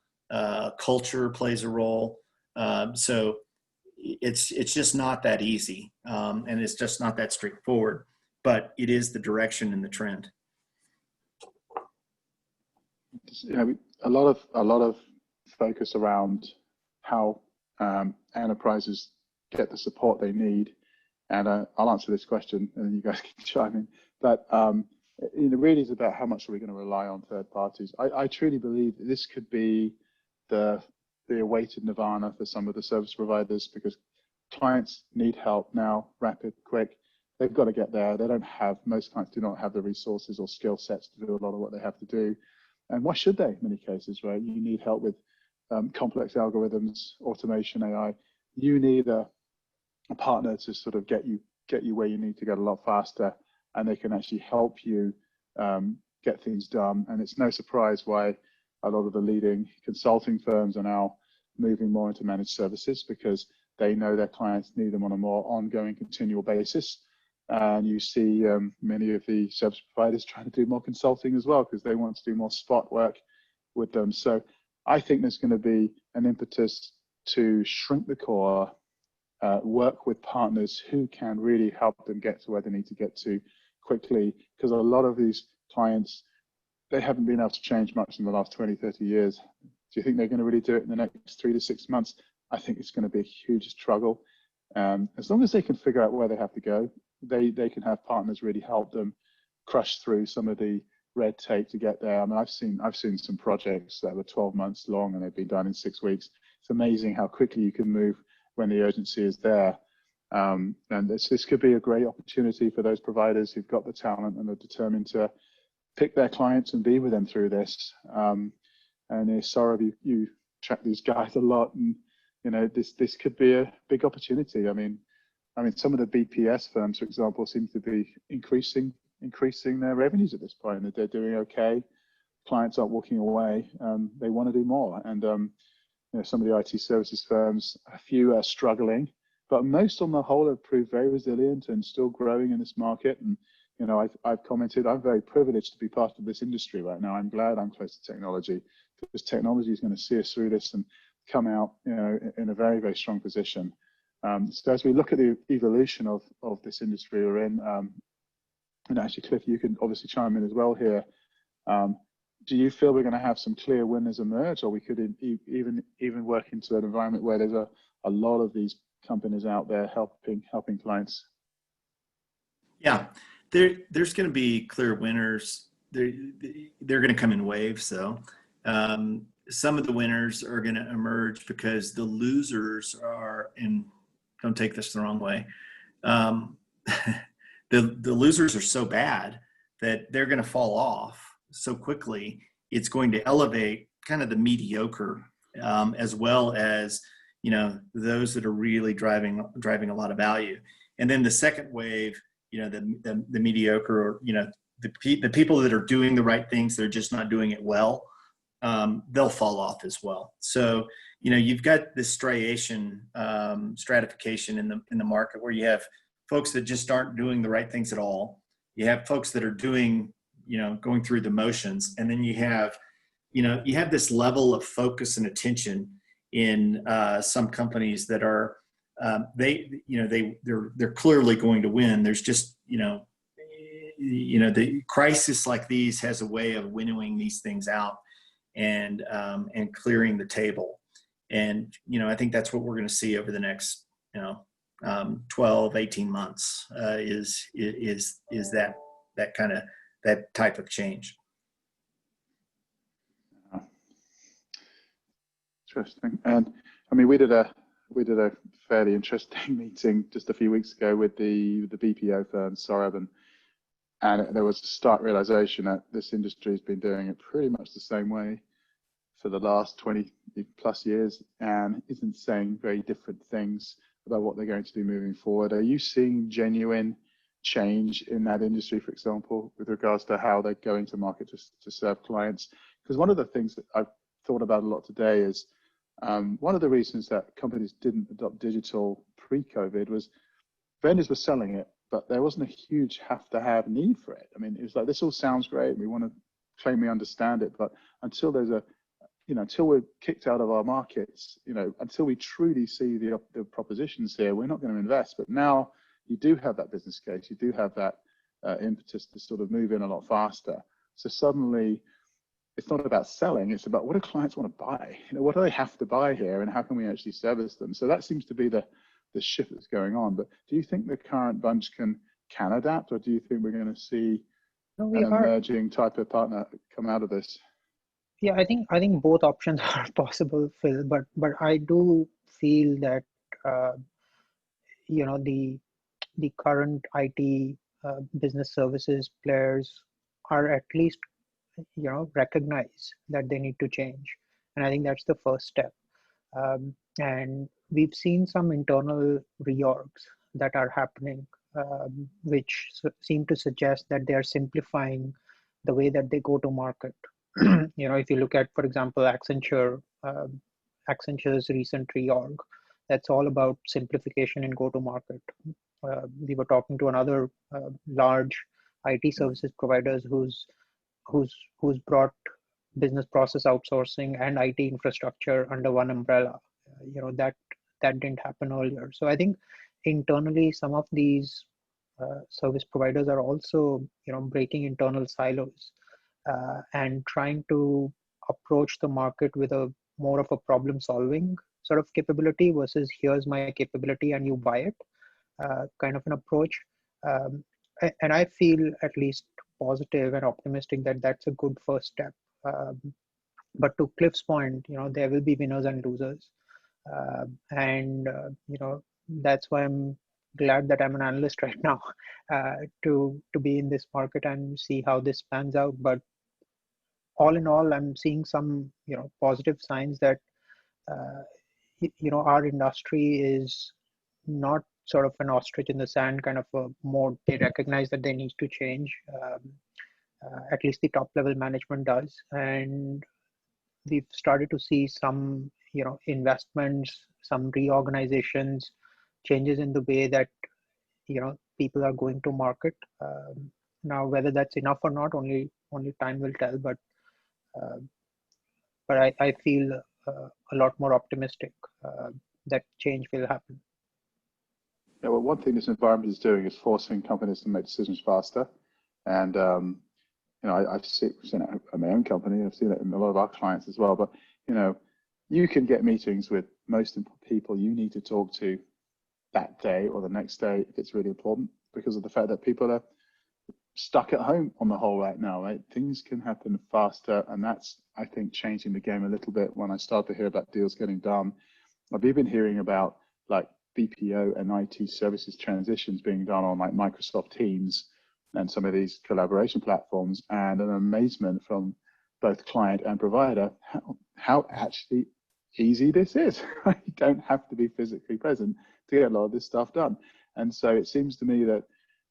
Culture plays a role. So it's just not that easy, and it's just not that straightforward. But it is the direction and the trend. A lot of focus around how enterprises get the support they need, and I'll answer this question, and then you guys can chime in. But it really is about how much are we going to rely on third parties. I truly believe this could be the awaited nirvana for some of the service providers, because clients need help now, rapid, quick. They've got to get there. Most clients do not have the resources or skill sets to do a lot of what they have to do. And why should they, in many cases, right? You need help with complex algorithms, automation, AI. You need a partner to sort of get you where you need to get a lot faster, and they can actually help you get things done. And it's no surprise why a lot of the leading consulting firms are now moving more into managed services, because they know their clients need them on a more ongoing, continual basis. And you see many of the service providers trying to do more consulting as well, because they want to do more spot work with them. So I think there's going to be an impetus to shrink the core, work with partners who can really help them get to where they need to get to quickly, because a lot of these clients, they haven't been able to change much in the last 20, 30 years. Do you think they're going to really do it in the next 3 to 6 months? I think it's going to be a huge struggle. As long as they can figure out where they have to go, they can have partners really help them crush through some of the red tape to get there. I mean, I've seen some projects that were 12 months long and they've been done in 6 weeks. It's amazing how quickly you can move when the urgency is there. And this could be a great opportunity for those providers who've got the talent and are determined to pick their clients and be with them through this. And sorry, you track these guys a lot, and this could be a big opportunity. I mean, some of the BPS firms, for example, seem to be increasing their revenues at this point. That they're doing okay. Clients aren't walking away. They want to do more. And some of the IT services firms, a few are struggling, but most on the whole have proved very resilient and still growing in this market. And I've commented, I'm very privileged to be part of this industry right now. I'm glad I'm close to technology, because technology is going to see us through this and come out, in a very, very strong position. So as we look at the evolution of this industry we're in, and actually, Cliff, you can obviously chime in as well here. Do you feel we're going to have some clear winners emerge, or we could even work into an environment where there's a lot of these companies out there helping clients? Yeah, there's going to be clear winners. They're going to come in waves, though. Some of the winners are going to emerge because the losers are, and don't take this the wrong way, the losers are so bad that they're going to fall off so quickly. It's going to elevate kind of the mediocre, as well as those that are really driving a lot of value. And then the second wave, the mediocre, or the people that are doing the right things, they're just not doing it well. They'll fall off as well. So you've got this stratification in the market, where you have folks that just aren't doing the right things at all. You have folks that are doing, going through the motions, and then you have this level of focus and attention in some companies that are they're clearly going to win. There's just the crisis like these has a way of winnowing these things out and clearing the table. And I think that's what we're going to see over the next 12, 18 months, is that kind of that type of change. Interesting. And I mean, we did a fairly interesting meeting just a few weeks ago with the BPO firm Sorab, and there was a stark realization that this industry has been doing it pretty much the same way for the last 20 plus years, and isn't saying very different things about what they're going to do moving forward. Are you seeing genuine change in that industry, for example, with regards to how they're going to market to serve clients? Because one of the things that I've thought about a lot today is one of the reasons that companies didn't adopt digital pre-COVID was vendors were selling it, but there wasn't a huge have-to-have need for it. I mean, it was like, this all sounds great, we want to claim we understand it, but until there's until we're kicked out of our markets, until we truly see the propositions here, we're not going to invest. But now you do have that business case, you do have that impetus to sort of move in a lot faster. So suddenly, it's not about selling, it's about what do clients want to buy? What do they have to buy here, and how can we actually service them? So that seems to be the shift that's going on. But do you think the current bunch can adapt, or do you think we're going to see an emerging type of partner come out of this? Yeah, I think both options are possible, Phil. But I do feel that the current IT business services players are at least recognize that they need to change, and I think that's the first step. And we've seen some internal reorgs that are happening, which seem to suggest that they are simplifying the way that they go to market. If you look at, for example, Accenture's recent reorg, that's all about simplification and go to market. We were talking to another large IT services providers who's brought business process outsourcing and IT infrastructure under one umbrella. That didn't happen earlier. So I think internally, some of these service providers are also breaking internal silos and trying to approach the market with a more of a problem solving sort of capability versus here's my capability and you buy it kind of an approach. And I feel at least positive and optimistic that that's a good first step. But to Cliff's point, there will be winners and losers. And that's why I'm glad that I'm an analyst right now to be in this market and see how this pans out. But all in all, I'm seeing some positive signs that our industry is not sort of an ostrich in the sand kind of a mode. They recognize that they need to change. At least the top level management does, and we've started to see some investments, some reorganizations, changes in the way that people are going to market. Now, whether that's enough or not, only time will tell. But I feel a lot more optimistic that change will happen. Yeah, well, one thing this environment is doing is forcing companies to make decisions faster, and I've seen it at my own company. I've seen it in a lot of our clients as well. But you can get meetings with most people you need to talk to that day or the next day if it's really important, because of the fact that people are stuck at home on the whole right now. Right, things can happen faster, and that's, I think, changing the game a little bit. When I start to hear about deals getting done, I've even hearing about like BPO and IT services transitions being done on like Microsoft Teams and some of these collaboration platforms, and an amazement from both client and provider how actually easy this is. You don't have to be physically present to get a lot of this stuff done. And so it seems to me that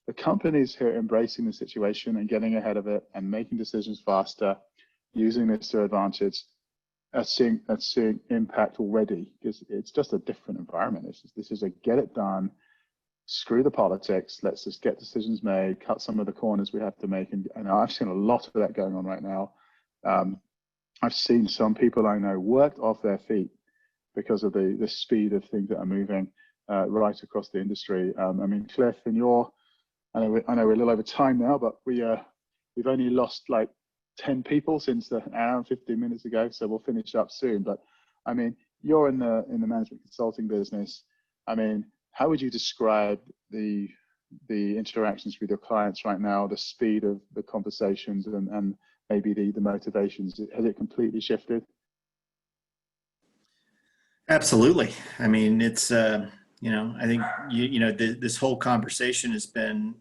the companies who are embracing the situation and getting ahead of it and making decisions faster, using this to their advantage, are seeing impact already, because it's just a different environment. This is a get it done, screw the politics, let's just get decisions made, cut some of the corners we have to make. And I've seen a lot of that going on right now. I've seen some people I know worked off their feet because of the speed of things that are moving right across the industry. I mean, Cliff, I know we're a little over time now, but we've only lost like 10 people since the hour and 15 minutes ago, so we'll finish up soon. But I mean, you're in the management consulting business. I mean, how would you describe the interactions with your clients right now, the speed of the conversations, and maybe the motivations? Has it completely shifted? Absolutely. I mean, it's I think this whole conversation has been,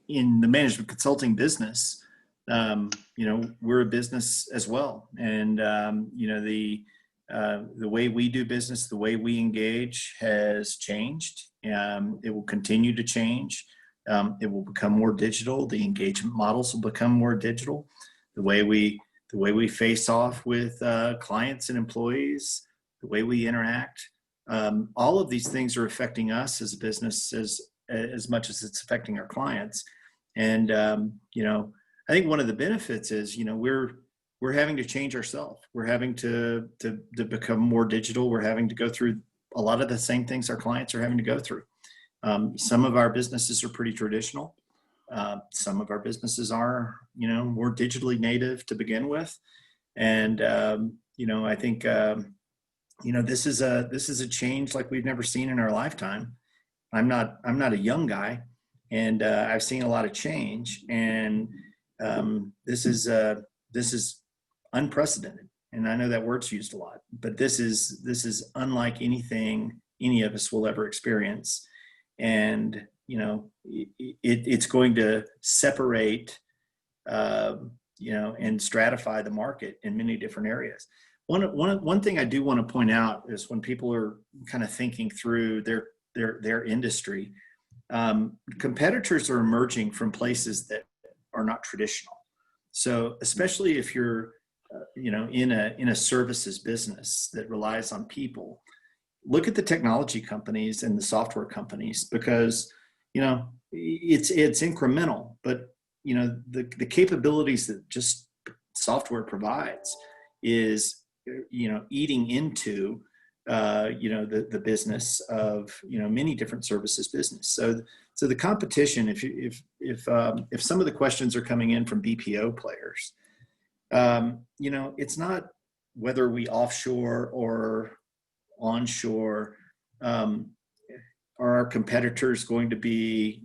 in the management consulting business, we're a business as well, and the way we do business, the way we engage has changed. It will continue to change. It will become more digital. The engagement models will become more digital. The way we face off with clients and employees, the way we interact, all of these things are affecting us as a business as much as it's affecting our clients. And I think one of the benefits is we're having to change ourselves. We're having to become more digital. We're having to go through a lot of the same things our clients are having to go through. Some of our businesses are pretty traditional. Some of our businesses are, more digitally native to begin with. And, I think, this is a change like we've never seen in our lifetime. I'm not a young guy, and I've seen a lot of change, and this is unprecedented. And I know that word's used a lot, but this is unlike anything any of us will ever experience. And, it's going to separate, and stratify the market in many different areas. One thing I do want to point out is when people are kind of thinking through their industry, competitors are emerging from places that are not traditional. So especially if you're, in a services business that relies on people, look at the technology companies and the software companies, because, it's incremental, but, the capabilities that just software provides is, eating into, the business of, many different services business. So the competition, if some of the questions are coming in from BPO players, it's not whether we offshore or onshore. Are our competitors going to be,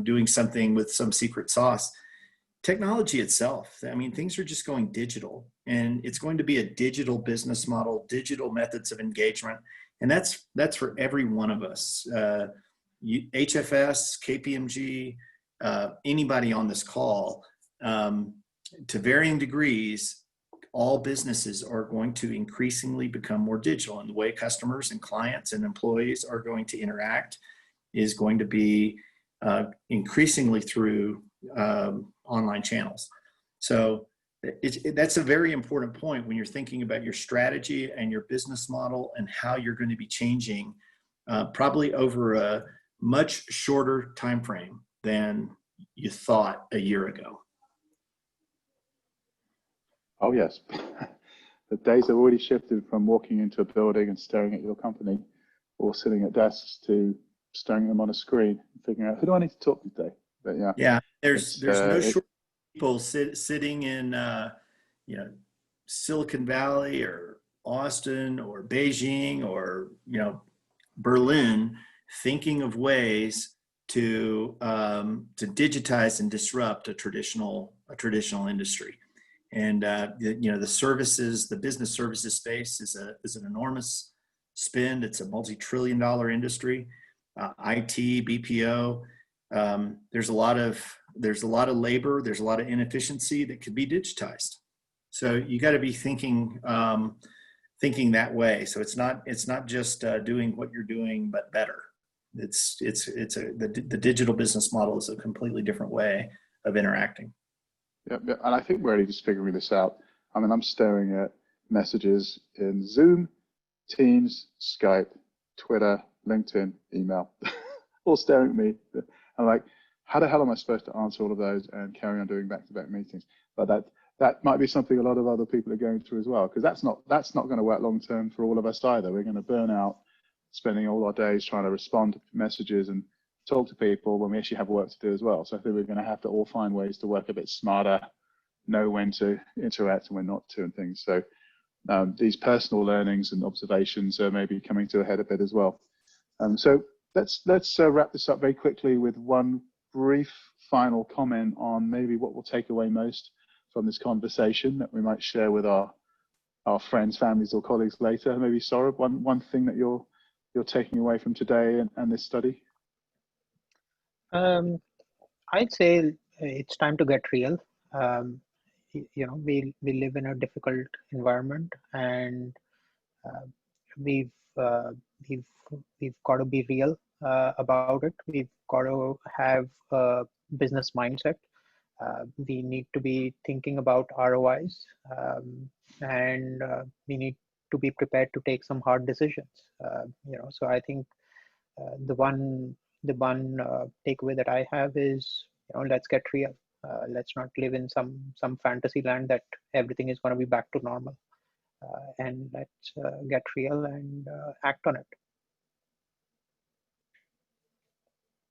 doing something with some secret sauce? Technology itself, I mean, things are just going digital, and it's going to be a digital business model, digital methods of engagement. And that's for every one of us. HFS, KPMG, anybody on this call, to varying degrees, all businesses are going to increasingly become more digital, and the way customers and clients and employees are going to interact is going to be increasingly through online channels. So that's a very important point when you're thinking about your strategy and your business model and how you're going to be changing, probably over a much shorter time frame than you thought a year ago. Oh yes, the days have already shifted from walking into a building and staring at your company, or sitting at desks, to staring at them on a screen and figuring out, who do I need to talk to today? But yeah, there's no short people sitting in Silicon Valley or Austin or Beijing or Berlin, thinking of ways to digitize and disrupt a traditional industry. And the business services space is an enormous spend. It's a multi-trillion-dollar industry. IT, BPO. There's a lot of labor. There's a lot of inefficiency that could be digitized. So you got to be thinking that way. So it's not just doing what you're doing, but better. The digital business model is a completely different way of interacting. Yeah, and I think we're already just figuring this out. I mean, I'm staring at messages in Zoom, Teams, Skype, Twitter, LinkedIn, email, all staring at me. I'm like, how the hell am I supposed to answer all of those and carry on doing back-to-back meetings? But that might be something a lot of other people are going through as well, because that's not going to work long-term for all of us either. We're going to burn out spending all our days trying to respond to messages and talk to people when we actually have work to do as well. So I think we're going to have to all find ways to work a bit smarter, know when to interact and when not to, and things. So these personal learnings and observations are maybe coming to a head a bit as well. So let's wrap this up very quickly with one brief final comment on maybe what we'll take away most from this conversation that we might share with our friends, families, or colleagues later. Maybe Saurabh, one thing that you're taking away from today and this study. I'd say it's time to get real. We live in a difficult environment, and we've got to be real about it. We've got to have a business mindset. We need to be thinking about ROIs, and we need to be prepared to take some hard decisions. So I think the one takeaway that I have is, let's get real. Let's not live in some fantasy land that everything is going to be back to normal. And let's get real and act on it.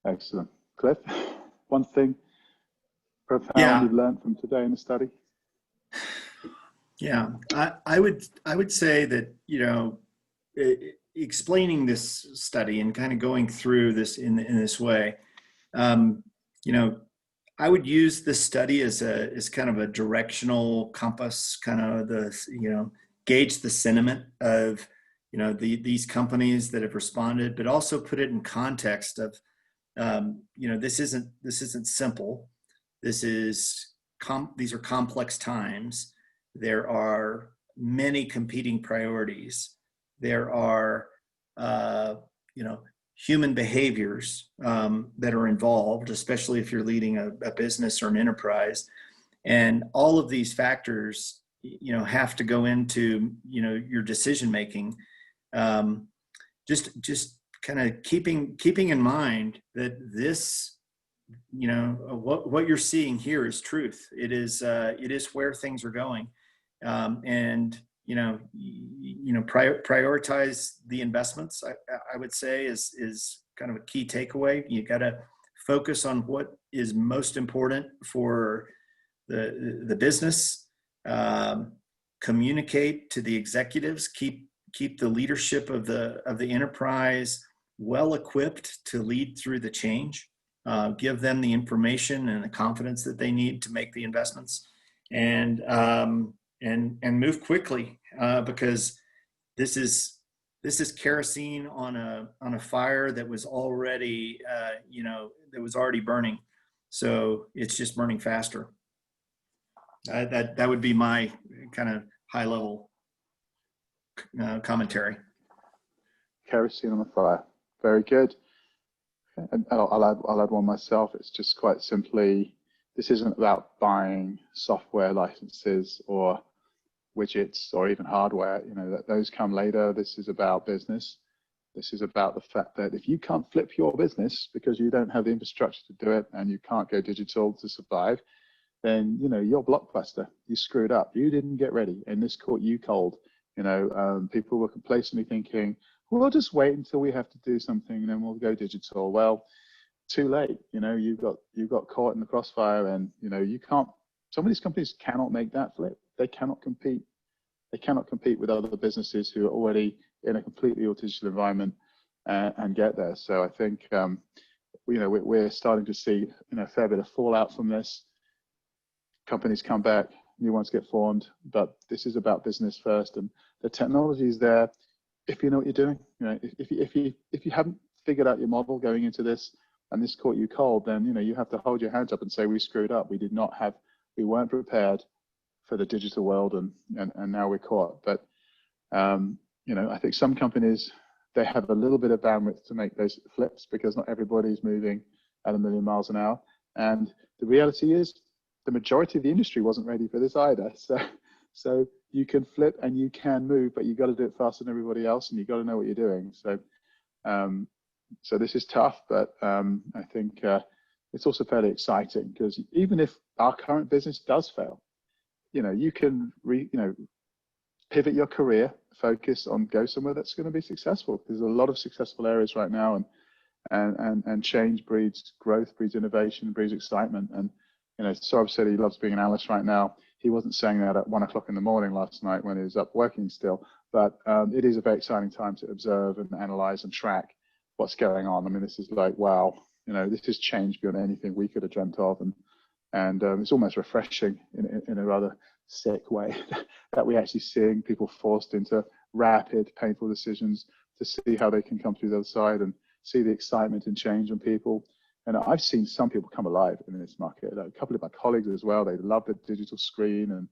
Excellent. Cliff, one thing profound you've learned from today in the study? Yeah, I would say that, explaining this study and kind of going through this in this way, I would use this study as kind of a directional compass, kind of gauge the sentiment of, these companies that have responded, but also put it in context of, this isn't simple. These are complex times. There are many competing priorities. There are, human behaviors that are involved, especially if you're leading a business or an enterprise. And all of these factors, have to go into, your decision-making. Just kind of keeping in mind that this, what you're seeing here is truth. It is where things are going. And prioritize the investments, I would say is kind of a key takeaway. You got to focus on what is most important for the business. Communicate to the executives. Keep the leadership of the enterprise well equipped to lead through the change. Give them the information and the confidence that they need to make the investments, and move quickly, because this is this is kerosene on a fire that was already, that was already burning. So it's just burning faster. That would be my kind of high level commentary. Kerosene on a fire. Very good. And I'll add one myself. It's just quite simply, this isn't about buying software licenses or widgets or even hardware. That those come later. This is about business. This is about the fact that if you can't flip your business because you don't have the infrastructure to do it and you can't go digital to survive, then you're Blockbuster. You screwed up. You didn't get ready, and this caught you cold. People were complacently thinking, we'll just wait until we have to do something and then we'll go digital. Well, too late. You got caught in the crossfire, and you can't. Some of these companies cannot make that flip. They cannot compete. They cannot compete with other businesses who are already in a completely digital environment and get there. So I think we're starting to see a fair bit of fallout from this. Companies come back, new ones get formed, but this is about business first, and the technology is there. If you know what you're doing, if you haven't figured out your model going into this, and this caught you cold, then you have to hold your hands up and say we screwed up. We weren't prepared for the digital world, and now we're caught. But I think some companies, they have a little bit of bandwidth to make those flips because not everybody's moving at 1,000,000 miles an hour. And the reality is, the majority of the industry wasn't ready for this either. So you can flip and you can move, but you've got to do it faster than everybody else, and you've got to know what you're doing. So this is tough, but I think it's also fairly exciting, because even if our current business does fail, you can pivot your career, focus on, go somewhere that's going to be successful. There's a lot of successful areas right now, and change breeds growth, breeds innovation, breeds excitement. And Saurabh said he loves being an analyst right now. He wasn't saying that at 1 o'clock in the morning last night when he was up working still, but it is a very exciting time to observe and analyze and track what's going on. I mean, this is like, wow, this has changed beyond anything we could have dreamt of, and it's almost refreshing in a rather sick way that we're actually seeing people forced into rapid, painful decisions to see how they can come through the other side and see the excitement and change on people. And I've seen some people come alive in this market. A couple of my colleagues as well, they love the digital screen, and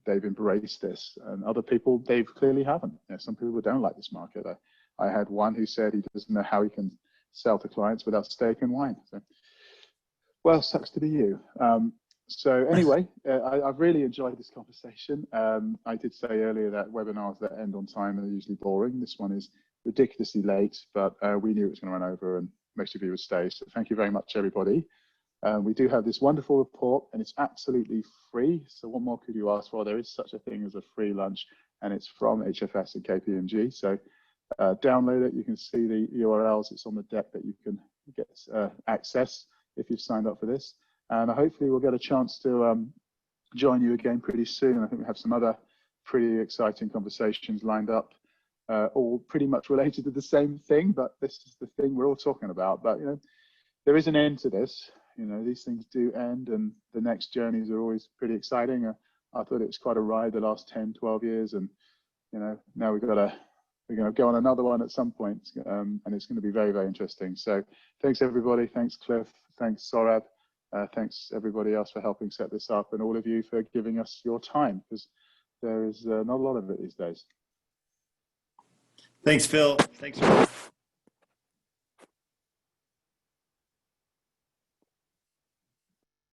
they've embraced this. And other people, they clearly haven't. Some people don't like this market. I had one who said he doesn't know how he can sell to clients without steak and wine. So, well, sucks to be you. So anyway, I've really enjoyed this conversation. I did say earlier that webinars that end on time are usually boring. This one is ridiculously late, but we knew it was going to run over, and most of you would stay. So thank you very much, everybody. We do have this wonderful report, and it's absolutely free. So what more could you ask for? There is such a thing as a free lunch, and it's from HFS and KPMG. So download it. You can see the URLs. It's on the deck that you can get access if you've signed up for this. And hopefully we'll get a chance to join you again pretty soon. I think we have some other pretty exciting conversations lined up, all pretty much related to the same thing, but this is the thing we're all talking about. But there is an end to this. These things do end, and the next journeys are always pretty exciting. I thought it was quite a ride the last 10, 12 years, and now we're going to go on another one at some point, and it's going to be very, very interesting. So thanks everybody. Thanks Cliff. Thanks Saurabh. Thanks everybody else for helping set this up, and all of you for giving us your time, because there is not a lot of it these days. Thanks, Phil. Thanks.